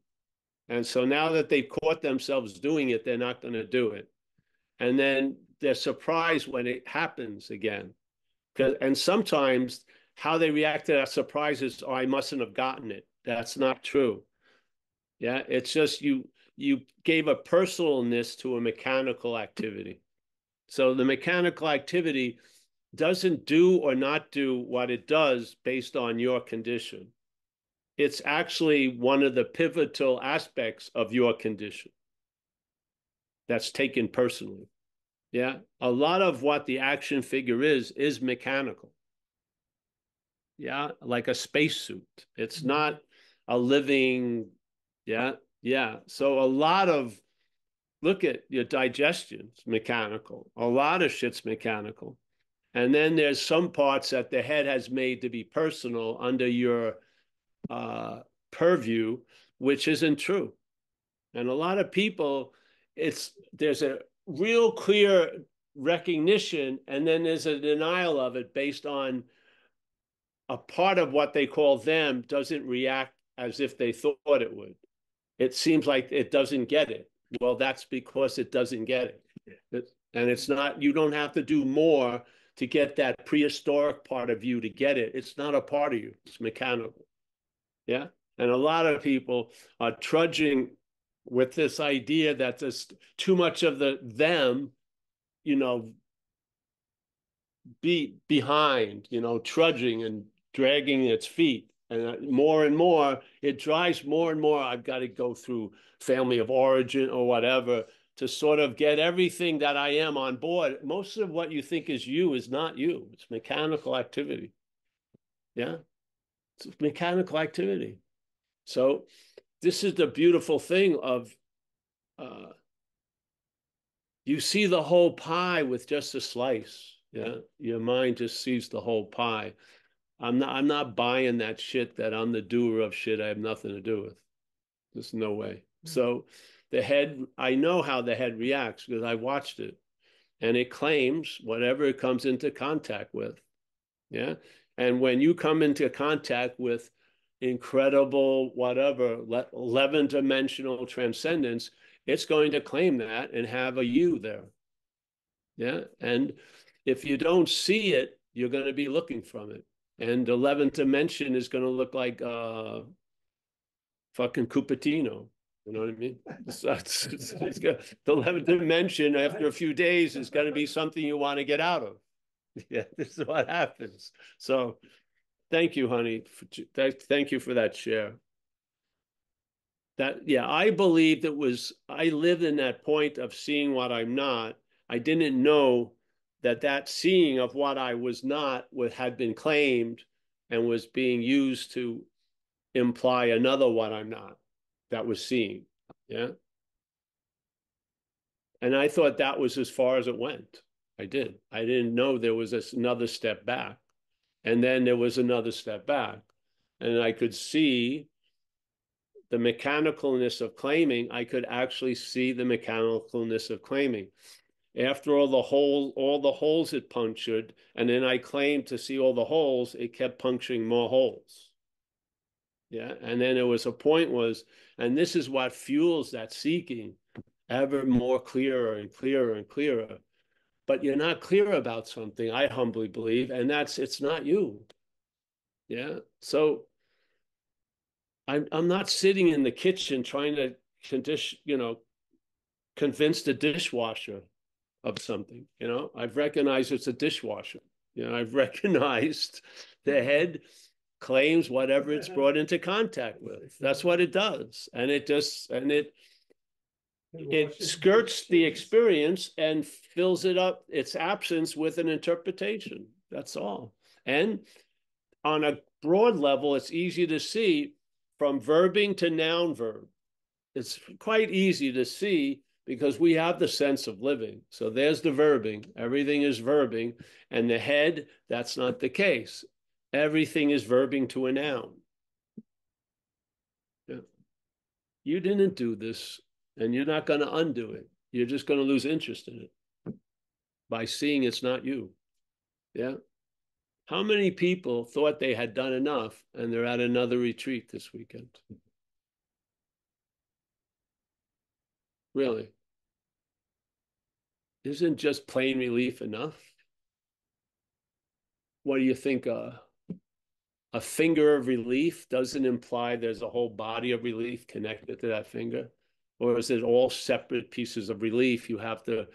And so now that they've caught themselves doing it, they're not going to do it. And then they're surprised when it happens again. And sometimes how they react to that surprise is, oh, I mustn't have gotten it. That's not true. Yeah. It's just you gave a personalness to a mechanical activity. So the mechanical activity doesn't do or not do what it does based on your condition. It's actually one of the pivotal aspects of your condition that's taken personally. Yeah. A lot of what the action figure is mechanical. Yeah. Like a spacesuit. It's not a living, yeah. Yeah. So a lot of, look at your digestion, it's mechanical. A lot of shit's mechanical. And then there's some parts that the head has made to be personal under your purview, which isn't true. And a lot of people, there's a real clear recognition, and then there's a denial of it based on a part of what they call them doesn't react as if they thought it would. It seems like it doesn't get it. Well, that's because it doesn't get it. And it's not, you don't have to do more to get that prehistoric part of you to get it. It's not a part of you, it's mechanical. Yeah. And a lot of people are trudging with this idea that there's too much of the them, you know, behind, you know, trudging and dragging its feet. And more, it drives more and more. I've got to go through family of origin or whatever to sort of get everything that I am on board. Most of what you think is you is not you. It's mechanical activity. Yeah. It's mechanical activity. So this is the beautiful thing of you see the whole pie with just a slice. Yeah. Your mind just sees the whole pie. I'm not buying that shit that I'm the doer of shit I have nothing to do with. There's no way. So the head, I know how the head reacts because I watched it. And it claims whatever it comes into contact with. Yeah. And when you come into contact with incredible, whatever, 11 dimensional transcendence, it's going to claim that and have a you there. Yeah. And if you don't see it, you're going to be looking from it. And the 11th dimension is going to look like fucking Cupertino. You know what I mean? The 11th dimension after a few days is going to be something you want to get out of. Yeah, this is what happens. So thank you, honey. Thank you for that share. Yeah, I believed I lived in that point of seeing what I'm not. I didn't know that seeing of what I was not had been claimed and was being used to imply another what I'm not that was seeing. Yeah. And I thought that was as far as it went. I did. I didn't know there was another step back. And then there was another step back. And I could see the mechanicalness of claiming. I could actually see the mechanicalness of claiming. After all the holes it punctured, and then I claimed to see all the holes, it kept puncturing more holes. Yeah. And then there was a point and this is what fuels that seeking ever more clearer and clearer and clearer. But you're not clear about something, I humbly believe, and it's not you. Yeah. So I'm not sitting in the kitchen trying to convinced the dishwasher of something. I've recognized it's a dishwasher. I've recognized the head claims whatever it's brought into contact with. That's what it does. And it skirts the experience and fills it up, its absence, with an interpretation. That's all. And on a broad level, it's easy to see from verbing to noun verb. It's quite easy to see because we have the sense of living. So there's the verbing. Everything is verbing. And the head, that's not the case. Everything is verbing to a noun. Yeah. You didn't do this, and you're not going to undo it. You're just going to lose interest in it by seeing it's not you. Yeah. How many people thought they had done enough and they're at another retreat this weekend? Really? Isn't just plain relief enough? What do you think? A finger of relief doesn't imply there's a whole body of relief connected to that finger? Or is it all separate pieces of relief you have to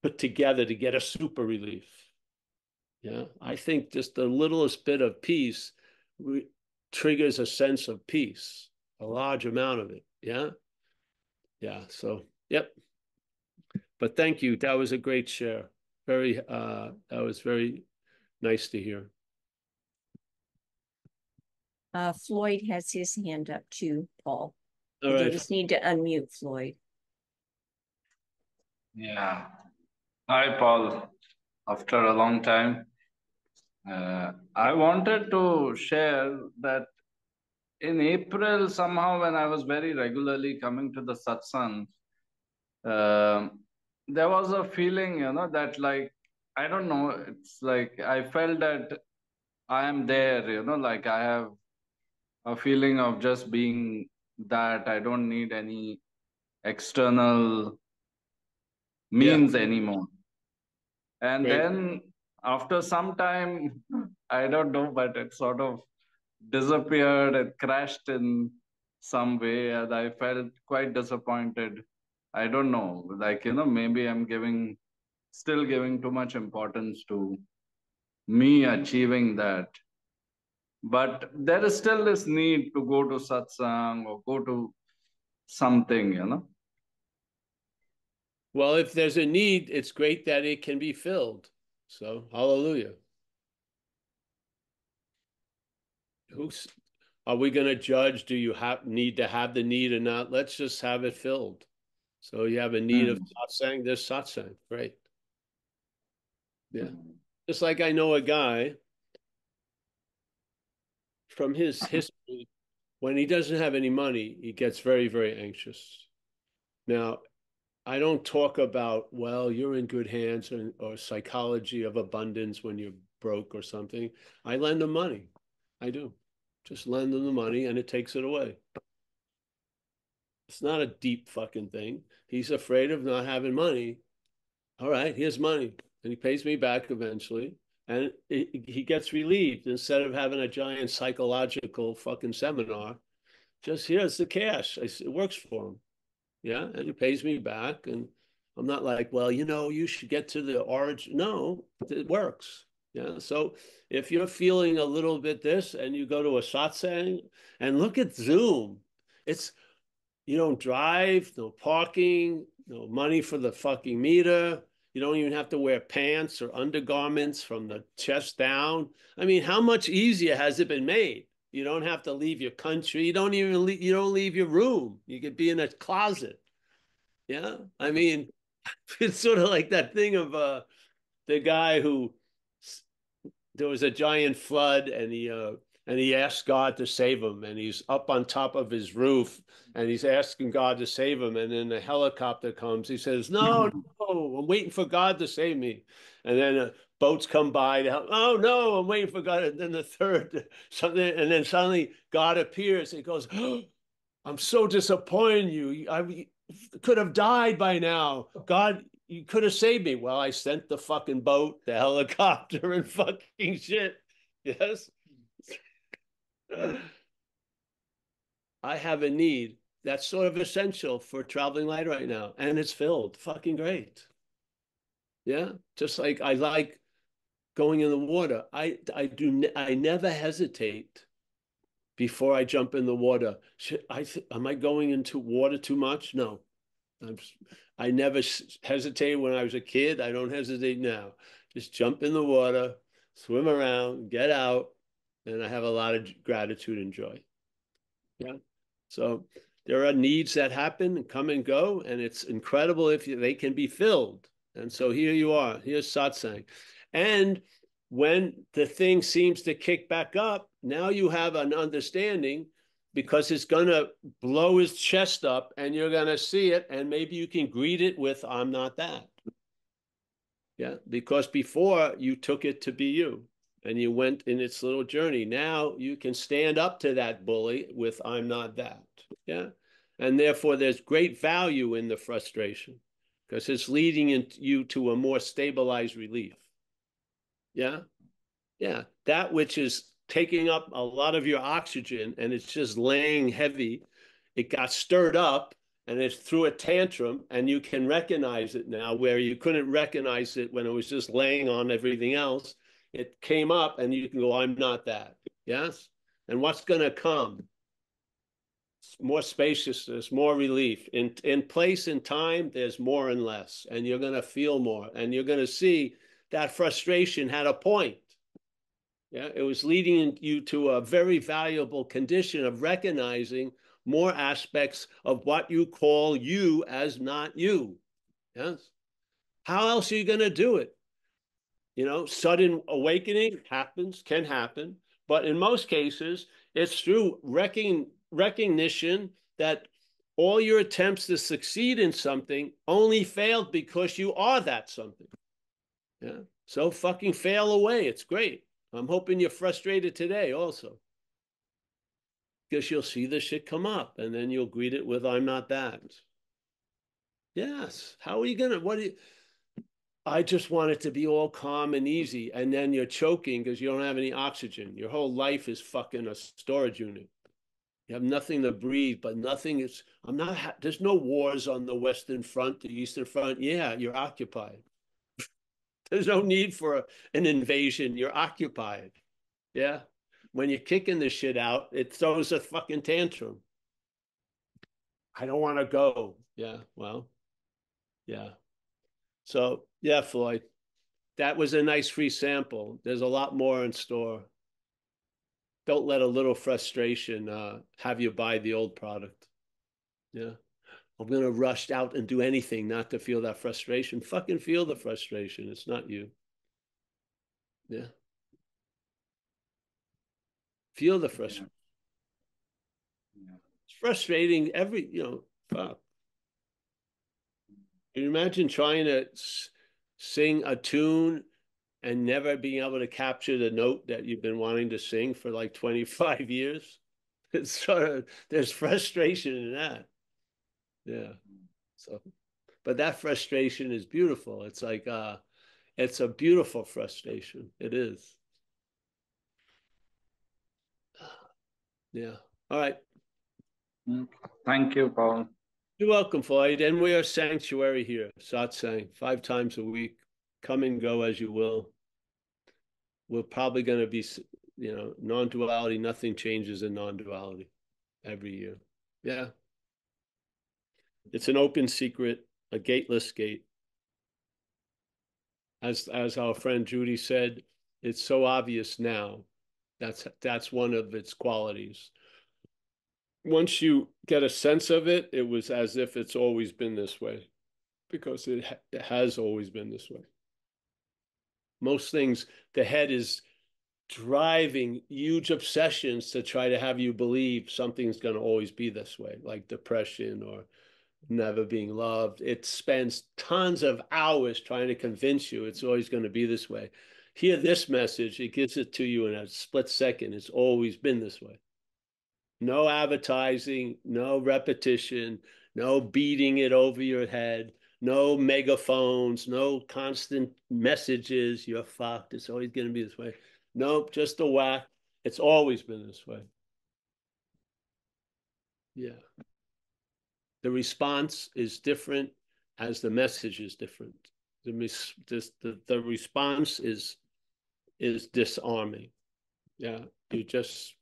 put together to get a super relief? Yeah, I think just the littlest bit of peace triggers a sense of peace, a large amount of it. Yeah. Yeah. So, yep. But thank you. That was a great share. That was very nice to hear. Floyd has his hand up too, Paul. All You right. just need to unmute Floyd. Yeah. Hi, Paul. After a long time, I wanted to share that in April, somehow, when I was very regularly coming to the satsang, there was a feeling, that like, I don't know, it's like I felt that I am there, like I have a feeling of just being that. I don't need any external means anymore. And Great. then after some time, I don't know, but it sort of disappeared. It crashed in some way, and I felt quite disappointed. I don't know, like, maybe I'm still giving too much importance to me achieving that. But there is still this need to go to satsang or go to something. Well, if there's a need, it's great that it can be filled. So, hallelujah. Are we going to judge? Do you need to have the need or not? Let's just have it filled. So you have a need of satsang, there's satsang. Right. Yeah. Just like I know a guy from his history, when he doesn't have any money, he gets very, very anxious. Now, I don't talk about, well, you're in good hands or psychology of abundance when you're broke or something. I lend him money. I do. Just lend him the money and it takes it away. It's not a deep fucking thing. He's afraid of not having money. All right, here's money. And he pays me back eventually. And he gets relieved instead of having a giant psychological fucking seminar. Just here's the cash. It works for him. Yeah. And he pays me back. And I'm not like, well, you should get to the origin. No, it works. Yeah. So if you're feeling a little bit this and you go to a satsang and look at Zoom, you don't drive, no parking, no money for the fucking meter. You don't even have to wear pants or undergarments from the chest down. I mean, how much easier has it been made? You don't have to leave your country. You don't leave your room. You could be in a closet. Yeah. I mean, it's sort of like that thing of the guy who there was a giant flood and he asked God to save him, and he's up on top of his roof and he's asking God to save him, and then the helicopter comes. He says, no, I'm waiting for God to save me. And then boats come by to help. Oh no, I'm waiting for God. And then the third something, and then suddenly God appears. He goes, oh, I'm so disappointed in you. I could have died by now. God, you could have saved me. Well, I sent the fucking boat, the helicopter, and fucking shit. Yes. I have a need. That's sort of essential for traveling light right now. And it's filled. Fucking great. Yeah. Just like I like going in the water. I never hesitate before I jump in the water. Am I going into water too much? No. I never hesitated when I was a kid. I don't hesitate now. Just jump in the water, swim around, get out, and I have a lot of gratitude and joy. Yeah. So there are needs that happen and come and go, and it's incredible if they can be filled. And so here you are. Here's satsang. And when the thing seems to kick back up, now you have an understanding because it's going to blow his chest up and you're going to see it. And maybe you can greet it with, I'm not that. Yeah. Because before you took it to be you and you went in its little journey. Now you can stand up to that bully with, I'm not that. Yeah. And therefore there's great value in the frustration because it's leading you to a more stabilized relief. Yeah. Yeah. That which is taking up a lot of your oxygen and it's just laying heavy. It got stirred up and it threw a tantrum and you can recognize it now where you couldn't recognize it when it was just laying on everything else. It came up and you can go, I'm not that. Yes. And what's going to come? More spaciousness, more relief. In place and time, there's more and less. And you're going to feel more. And you're going to see that frustration had a point. Yeah, it was leading you to a very valuable condition of recognizing more aspects of what you call you as not you. Yes. How else are you going to do it? You know, sudden awakening happens, can happen. But in most cases, it's through recognition that all your attempts to succeed in something only failed because you are that something. Yeah. So fucking fail away. It's great. I'm hoping you're frustrated today also. Because you'll see the shit come up and then you'll greet it with, I'm not that. Yes. How are you going to, I just want it to be all calm and easy. And then you're choking because you don't have any oxygen. Your whole life is fucking a storage unit. You have nothing to breathe, but nothing is, there's no wars on the Western Front, the Eastern Front. Yeah, you're occupied. There's no need for an invasion. You're occupied. Yeah. When you're kicking the shit out, it throws a fucking tantrum. I don't want to go. Yeah. Well, yeah. So, yeah, Floyd, that was a nice free sample. There's a lot more in store. Don't let a little frustration have you buy the old product. Yeah. I'm going to rush out and do anything not to feel that frustration. Fucking feel the frustration. It's not you. Yeah. Feel the frustration. Yeah. It's frustrating fuck. Can you imagine trying to sing a tune and never being able to capture the note that you've been wanting to sing for like 25 years? It's sort of, there's frustration in that. Yeah. So, but that frustration is beautiful. It's like, it's a beautiful frustration. It is. Yeah. All right. Thank you, Paul. You're welcome, Floyd. And we are sanctuary here, satsang, 5 times a week. Come and go as you will. We're probably going to be, non-duality. Nothing changes in non-duality every year. Yeah. It's an open secret, a gateless gate. As our friend Judy said, it's so obvious now. That's one of its qualities. Once you get a sense of it, it was as if it's always been this way, because it has always been this way. Most things, the head is driving huge obsessions to try to have you believe something's going to always be this way, like depression or never being loved. It spends tons of hours trying to convince you it's always going to be this way. Hear this message, it gives it to you in a split second. It's always been this way. No advertising, no repetition, no beating it over your head, no megaphones, no constant messages. You're fucked. It's always going to be this way. Nope, just a whack. It's always been this way. Yeah. The response is different as the message is different. The response is disarming. Yeah, you just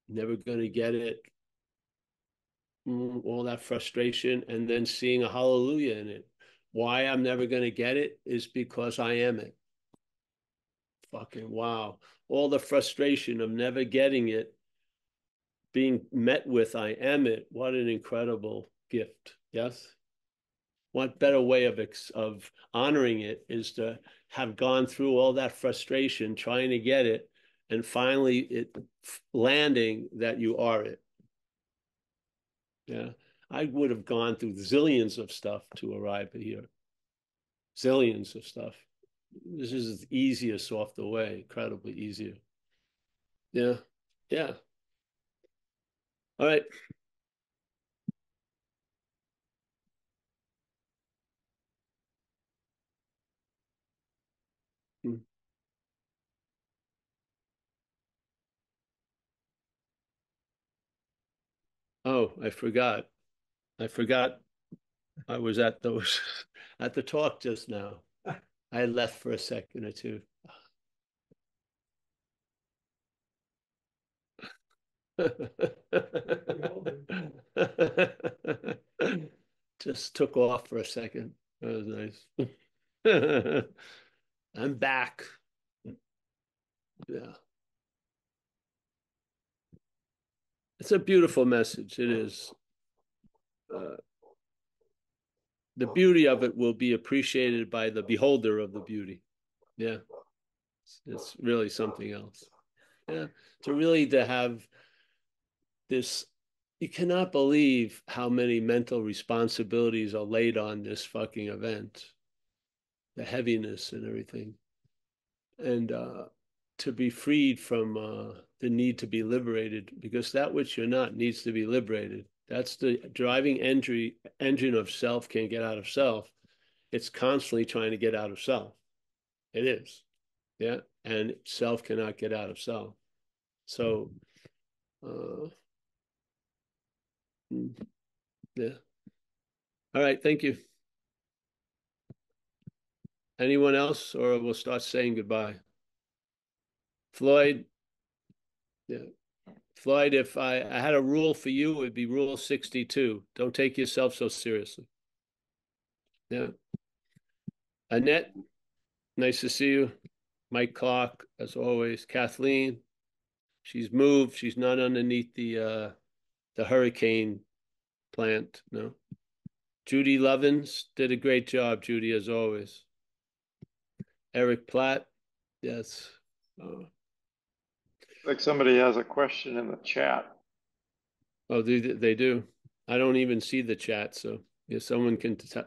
never going to get it. All that frustration, and then seeing a hallelujah in it. Why I'm never going to get it is because I am it. Fucking wow. All the frustration of never getting it, being met with I am it. What an incredible gift. Yes? What better way of honoring it is to have gone through all that frustration trying to get it, and finally it landing that you are it. Yeah. I would have gone through zillions of stuff to arrive here. Zillions of stuff. This is the easiest off the way, incredibly easier. Yeah. Yeah. All right. Oh, I forgot. I was at those at the talk just now. I left for a second or two. Just took off for a second. That was nice. I'm back. Yeah. It's a beautiful message. It is. The beauty of it will be appreciated by the beholder of the beauty. Yeah. It's really something else. Yeah. To have this, you cannot believe how many mental responsibilities are laid on this fucking event, the heaviness and everything. And to be freed from the need to be liberated, because that which you're not needs to be liberated. That's the driving engine of self. Can't get out of self. It's constantly trying to get out of self. It is. Yeah. And self cannot get out of self. So, yeah. All right. Thank you. Anyone else, or we'll start saying goodbye? Floyd. Yeah. Floyd, if I had a rule for you, it would be Rule 62. Don't take yourself so seriously. Yeah. Annette, nice to see you. Mike Clark, as always. Kathleen, she's moved. She's not underneath the hurricane plant. No. Judy Lovins did a great job, Judy, as always. Eric Platt, yes. Like somebody has a question in the chat. Oh, they do. I don't even see the chat, so yeah, someone can tell.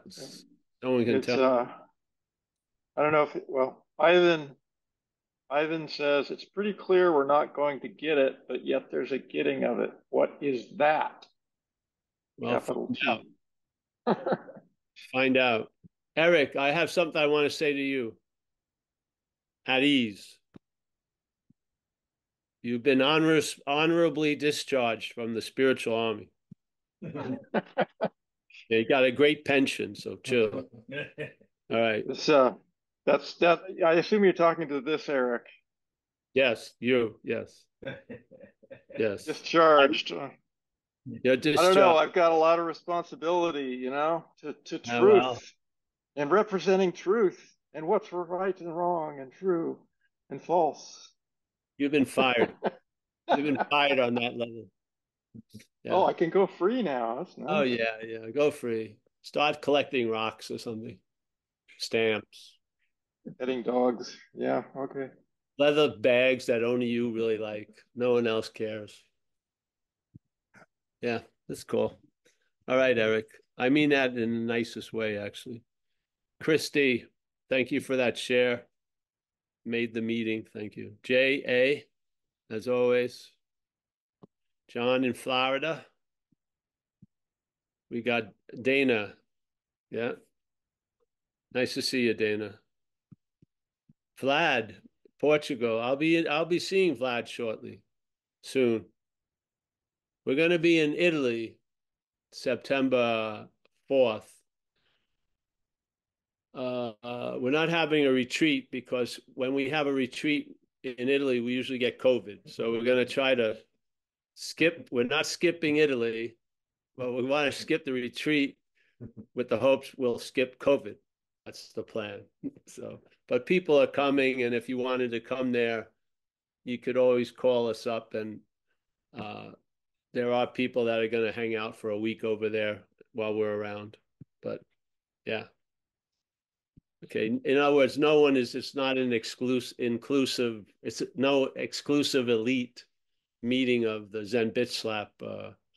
I don't know if well, Ivan says it's pretty clear we're not going to get it, but yet there's a getting of it. What is that? Well, Capital T. Find out. Eric, I have something I want to say to you. At ease. You've been honorably discharged from the spiritual army. You got a great pension, so chill. All right. That's I assume you're talking to this Eric. Yes, you. Yes. Yes. Discharged. You're discharged. I don't know. I've got a lot of responsibility, you know, to truth and representing truth and what's right and wrong and true and false. You've been fired. You've been fired on that level. Yeah. Oh, I can go free now. That's nice. Oh yeah, yeah. Go free. Start collecting rocks or something. Stamps. Petting dogs. Yeah, okay. Leather bags that only you really like. No one else cares. Yeah, that's cool. All right, Eric. I mean that in the nicest way, actually. Christy, thank you for that share. Made the meeting. Thank you. J.A., as always. John in Florida. We got Dana. Yeah. Nice to see you, Dana. Vlad, Portugal. I'll be seeing Vlad shortly. Soon. We're going to be in Italy September 4th. We're not having a retreat because when we have a retreat in Italy, we usually get COVID. So we're going to try to skip. We're not skipping Italy, but we want to skip the retreat with the hopes we'll skip COVID. That's the plan. So, but people are coming, and if you wanted to come there, you could always call us up, and there are people that are going to hang out for a week over there while we're around. But yeah. Okay. In other words, no one is, it's not an inclusive, it's no exclusive elite meeting of the Zen Bitch Slap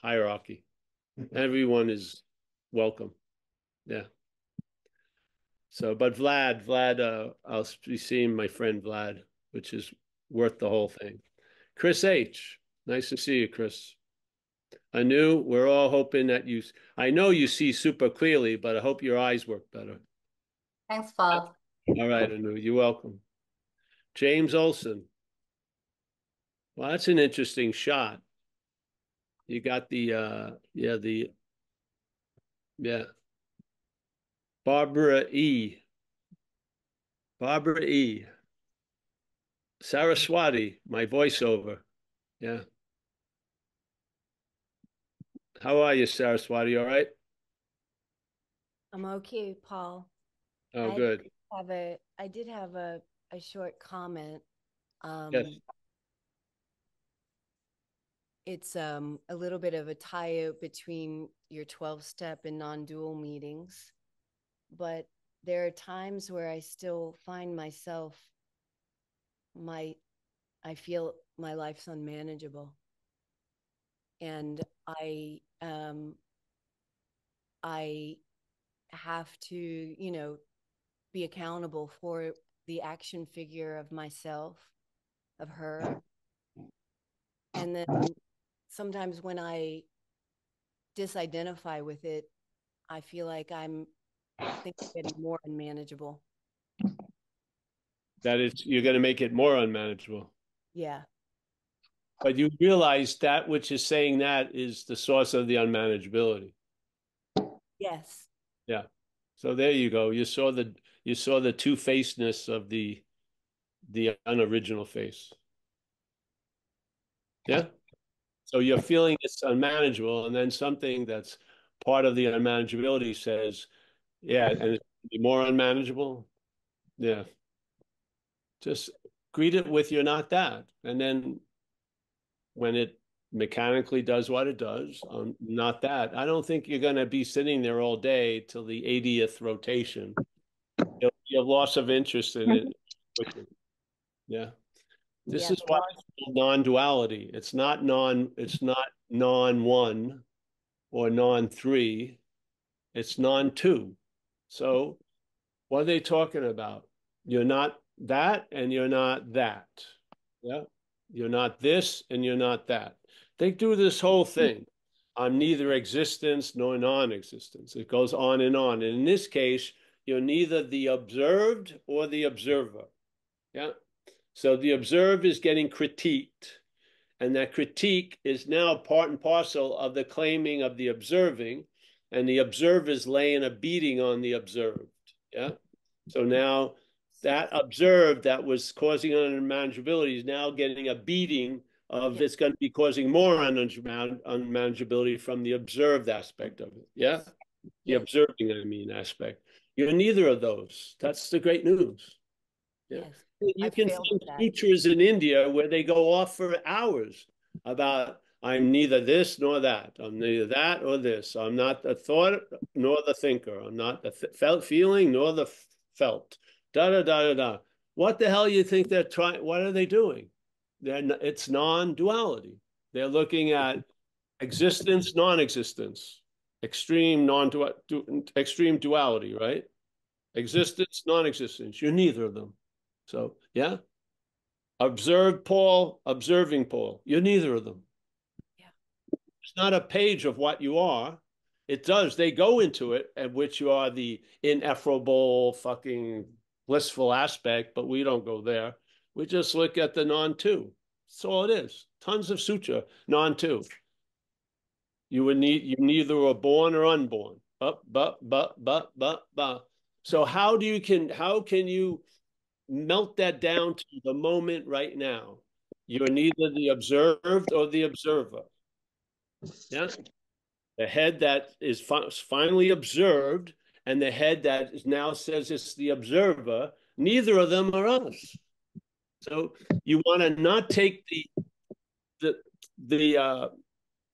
hierarchy. Everyone is welcome. Yeah. So, but Vlad, I'll be seeing my friend Vlad, which is worth the whole thing. Chris H. Nice to see you, Chris. Anu, we're all hoping that I know you see super clearly, but I hope your eyes work better. Thanks, Paul. All right, Anu, you're welcome. James Olson. Well, that's an interesting shot. You got the Barbara E. Barbara E. Saraswati, my voiceover. Yeah. How are you, Saraswati? All right? I'm okay, Paul. Oh, good. I did have a short comment. Yes. It's a little bit of a tie-out between your 12-step and non-dual meetings, but there are times where I still find myself, I feel my life's unmanageable, and I have to, be accountable for the action figure of myself, of her. And then sometimes when I disidentify with it, I feel like I'm getting more unmanageable. That is, you're going to make it more unmanageable. Yeah. But you realize that which is saying that is the source of the unmanageability. Yes. Yeah. So there you go. You saw the two-facedness of the unoriginal face. Yeah. So you're feeling it's unmanageable, and then something that's part of the unmanageability says, yeah, and it's be more unmanageable. Yeah. Just greet it with you're not that. And then when it mechanically does what it does, not that. I don't think you're going to be sitting there all day till the 80th rotation. You'll have loss of interest in it quickly. Yeah. This is why it's called non-duality. It's not non-one or non-three. It's non-two. So what are they talking about? You're not that and you're not that. Yeah. You're not this and you're not that. They do this whole thing. I'm neither existence nor non-existence. It goes on and on. And in this case, you're neither the observed or the observer. Yeah. So the observed is getting critiqued. And that critique is now part and parcel of the claiming of the observing. And the observer is laying a beating on the observed. Yeah. So now that observed that was causing unmanageability is now getting a beating of it's going to be causing more unmanageability from the observed aspect of it. Yeah. The observing, aspect. You're neither of those. That's the great news. Yeah. You can find teachers in India where they go off for hours about I'm neither this nor that. I'm neither that or this. I'm not the thought nor the thinker. I'm not the felt feeling nor the felt. Da da da da da. What the hell you think they're trying? What are they doing? It's non-duality. They're looking at existence, non-existence, extreme extreme duality, right? Existence, non-existence. You're neither of them. So yeah, observed Paul, observing Paul. You're neither of them. Yeah, it's not a page of what you are. It does. They go into it, at which you are the ineffable, fucking blissful aspect, but we don't go there. We just look at the non-two. That's all it is. Tons of sutra, non-two. You neither were born or unborn. So how can you melt that down to the moment right now? You're neither the observed or the observer. Yes. The head that is finally observed and the head that now says it's the observer, neither of them are us. So you want to not take the the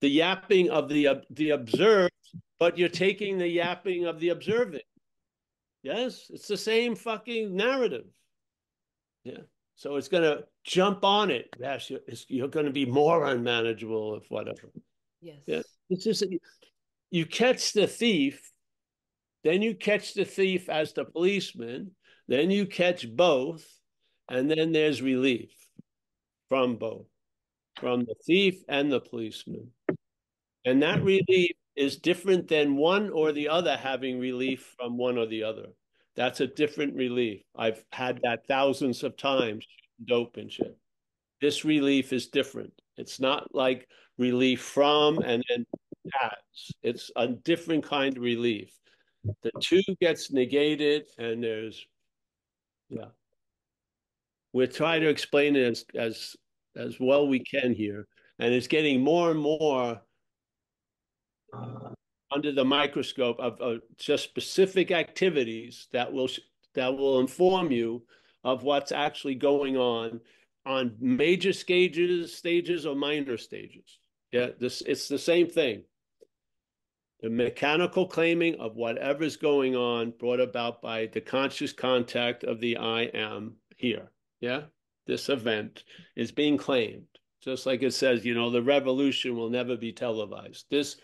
the yapping of the observed, but you're taking the yapping of the observing. Yes, it's the same fucking narrative. Yeah. So it's going to jump on it. Yes, you're going to be more unmanageable if whatever. Yes. Yeah. It's just you catch the thief, then you catch the thief as the policeman, then you catch both, and then there's relief from both, from the thief and the policeman. And that relief is different than one or the other having relief from one or the other. That's a different relief. I've had that thousands of times, dope and shit. This relief is different. It's not like relief from and then has. It's a different kind of relief. The two gets negated, and there's, yeah. We're trying to explain it as well we can here, and it's getting more and more under the microscope of just specific activities that will inform you of what's actually going on major stages or minor stages. Yeah, it's the same thing. The mechanical claiming of whatever's going on brought about by the conscious contact of the I am here. Yeah, this event is being claimed. Just like it says, the revolution will never be televised. This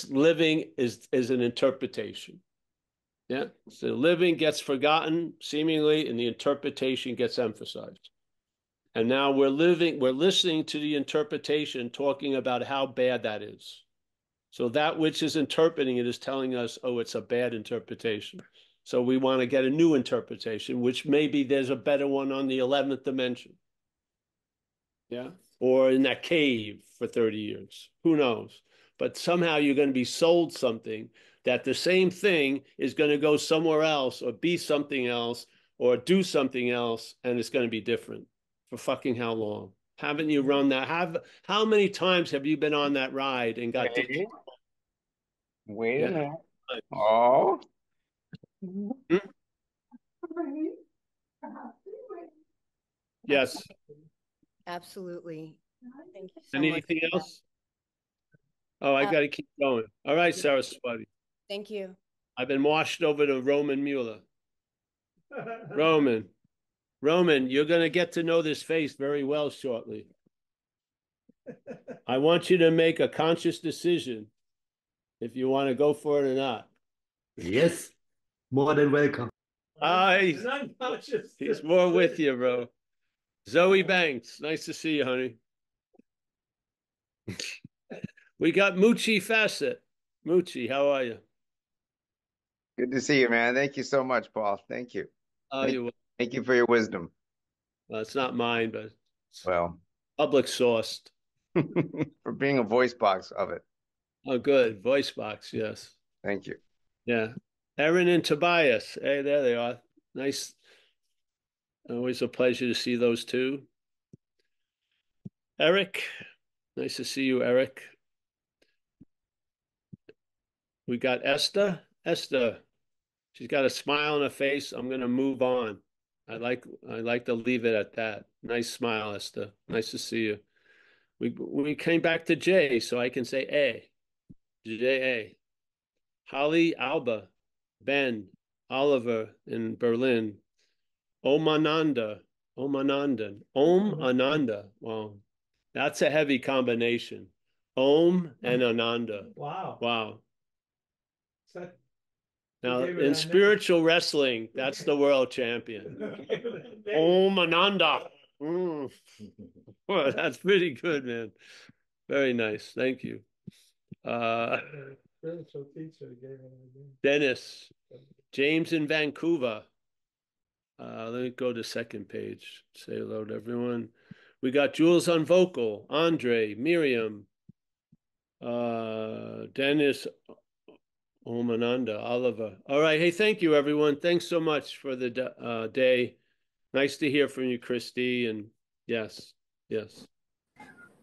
living is an interpretation. Yeah. So the living gets forgotten seemingly, and the interpretation gets emphasized. And now we're listening to the interpretation talking about how bad that is. So that which is interpreting it is telling us, oh, it's a bad interpretation. So we want to get a new interpretation, which maybe there's a better one on the 11th dimension. Yeah. Or in that cave for 30 years. Who knows? But somehow you're going to be sold something that the same thing is going to go somewhere else or be something else or do something else, and it's going to be different. For fucking how long? Haven't you run that? How many times have you been on that ride and got Wait a minute. times? Oh. Hmm? Yes. Absolutely. Thank you so much. Anything else? Oh, I got to keep going. All right, Saraswati. Thank you. I've been washed over to Roman Mueller. Roman, you're going to get to know this face very well shortly. I want you to make a conscious decision if you want to go for it or not. Yes, more than welcome. He's more with you, bro. Zoe Banks, nice to see you, honey. We got Moochie Facet. Moochie, how are you? Good to see you, man. Thank you so much, Paul. Thank you. Thank you for your wisdom. Well, it's not mine, but well, public sourced. For being a voice box of it. Oh, good. Voice box, yes. Thank you. Yeah. Erin and Tobias. Hey, there they are. Nice. Always a pleasure to see those two. Eric. Nice to see you, Eric. We got Esther. Esther. She's got a smile on her face. I'm going to move on. I like to leave it at that. Nice smile, Esther. Nice to see you. We came back to Jay, so I can say A. J-A. Holly Alba, Ben, Oliver in Berlin, Om Ananda. Wow, that's a heavy combination. Om and Ananda. Wow. Now, in spiritual wrestling, that's the world champion. Om Ananda. Well, that's pretty good, man. Very nice. Thank you. Dennis. James in Vancouver. Let me go to second page. Say hello to everyone. We got Jules on vocal. Andre, Miriam. Dennis Omananda, Oliver. All right. Hey, thank you, everyone. Thanks so much for the day. Nice to hear from you, Christy. And yes, yes.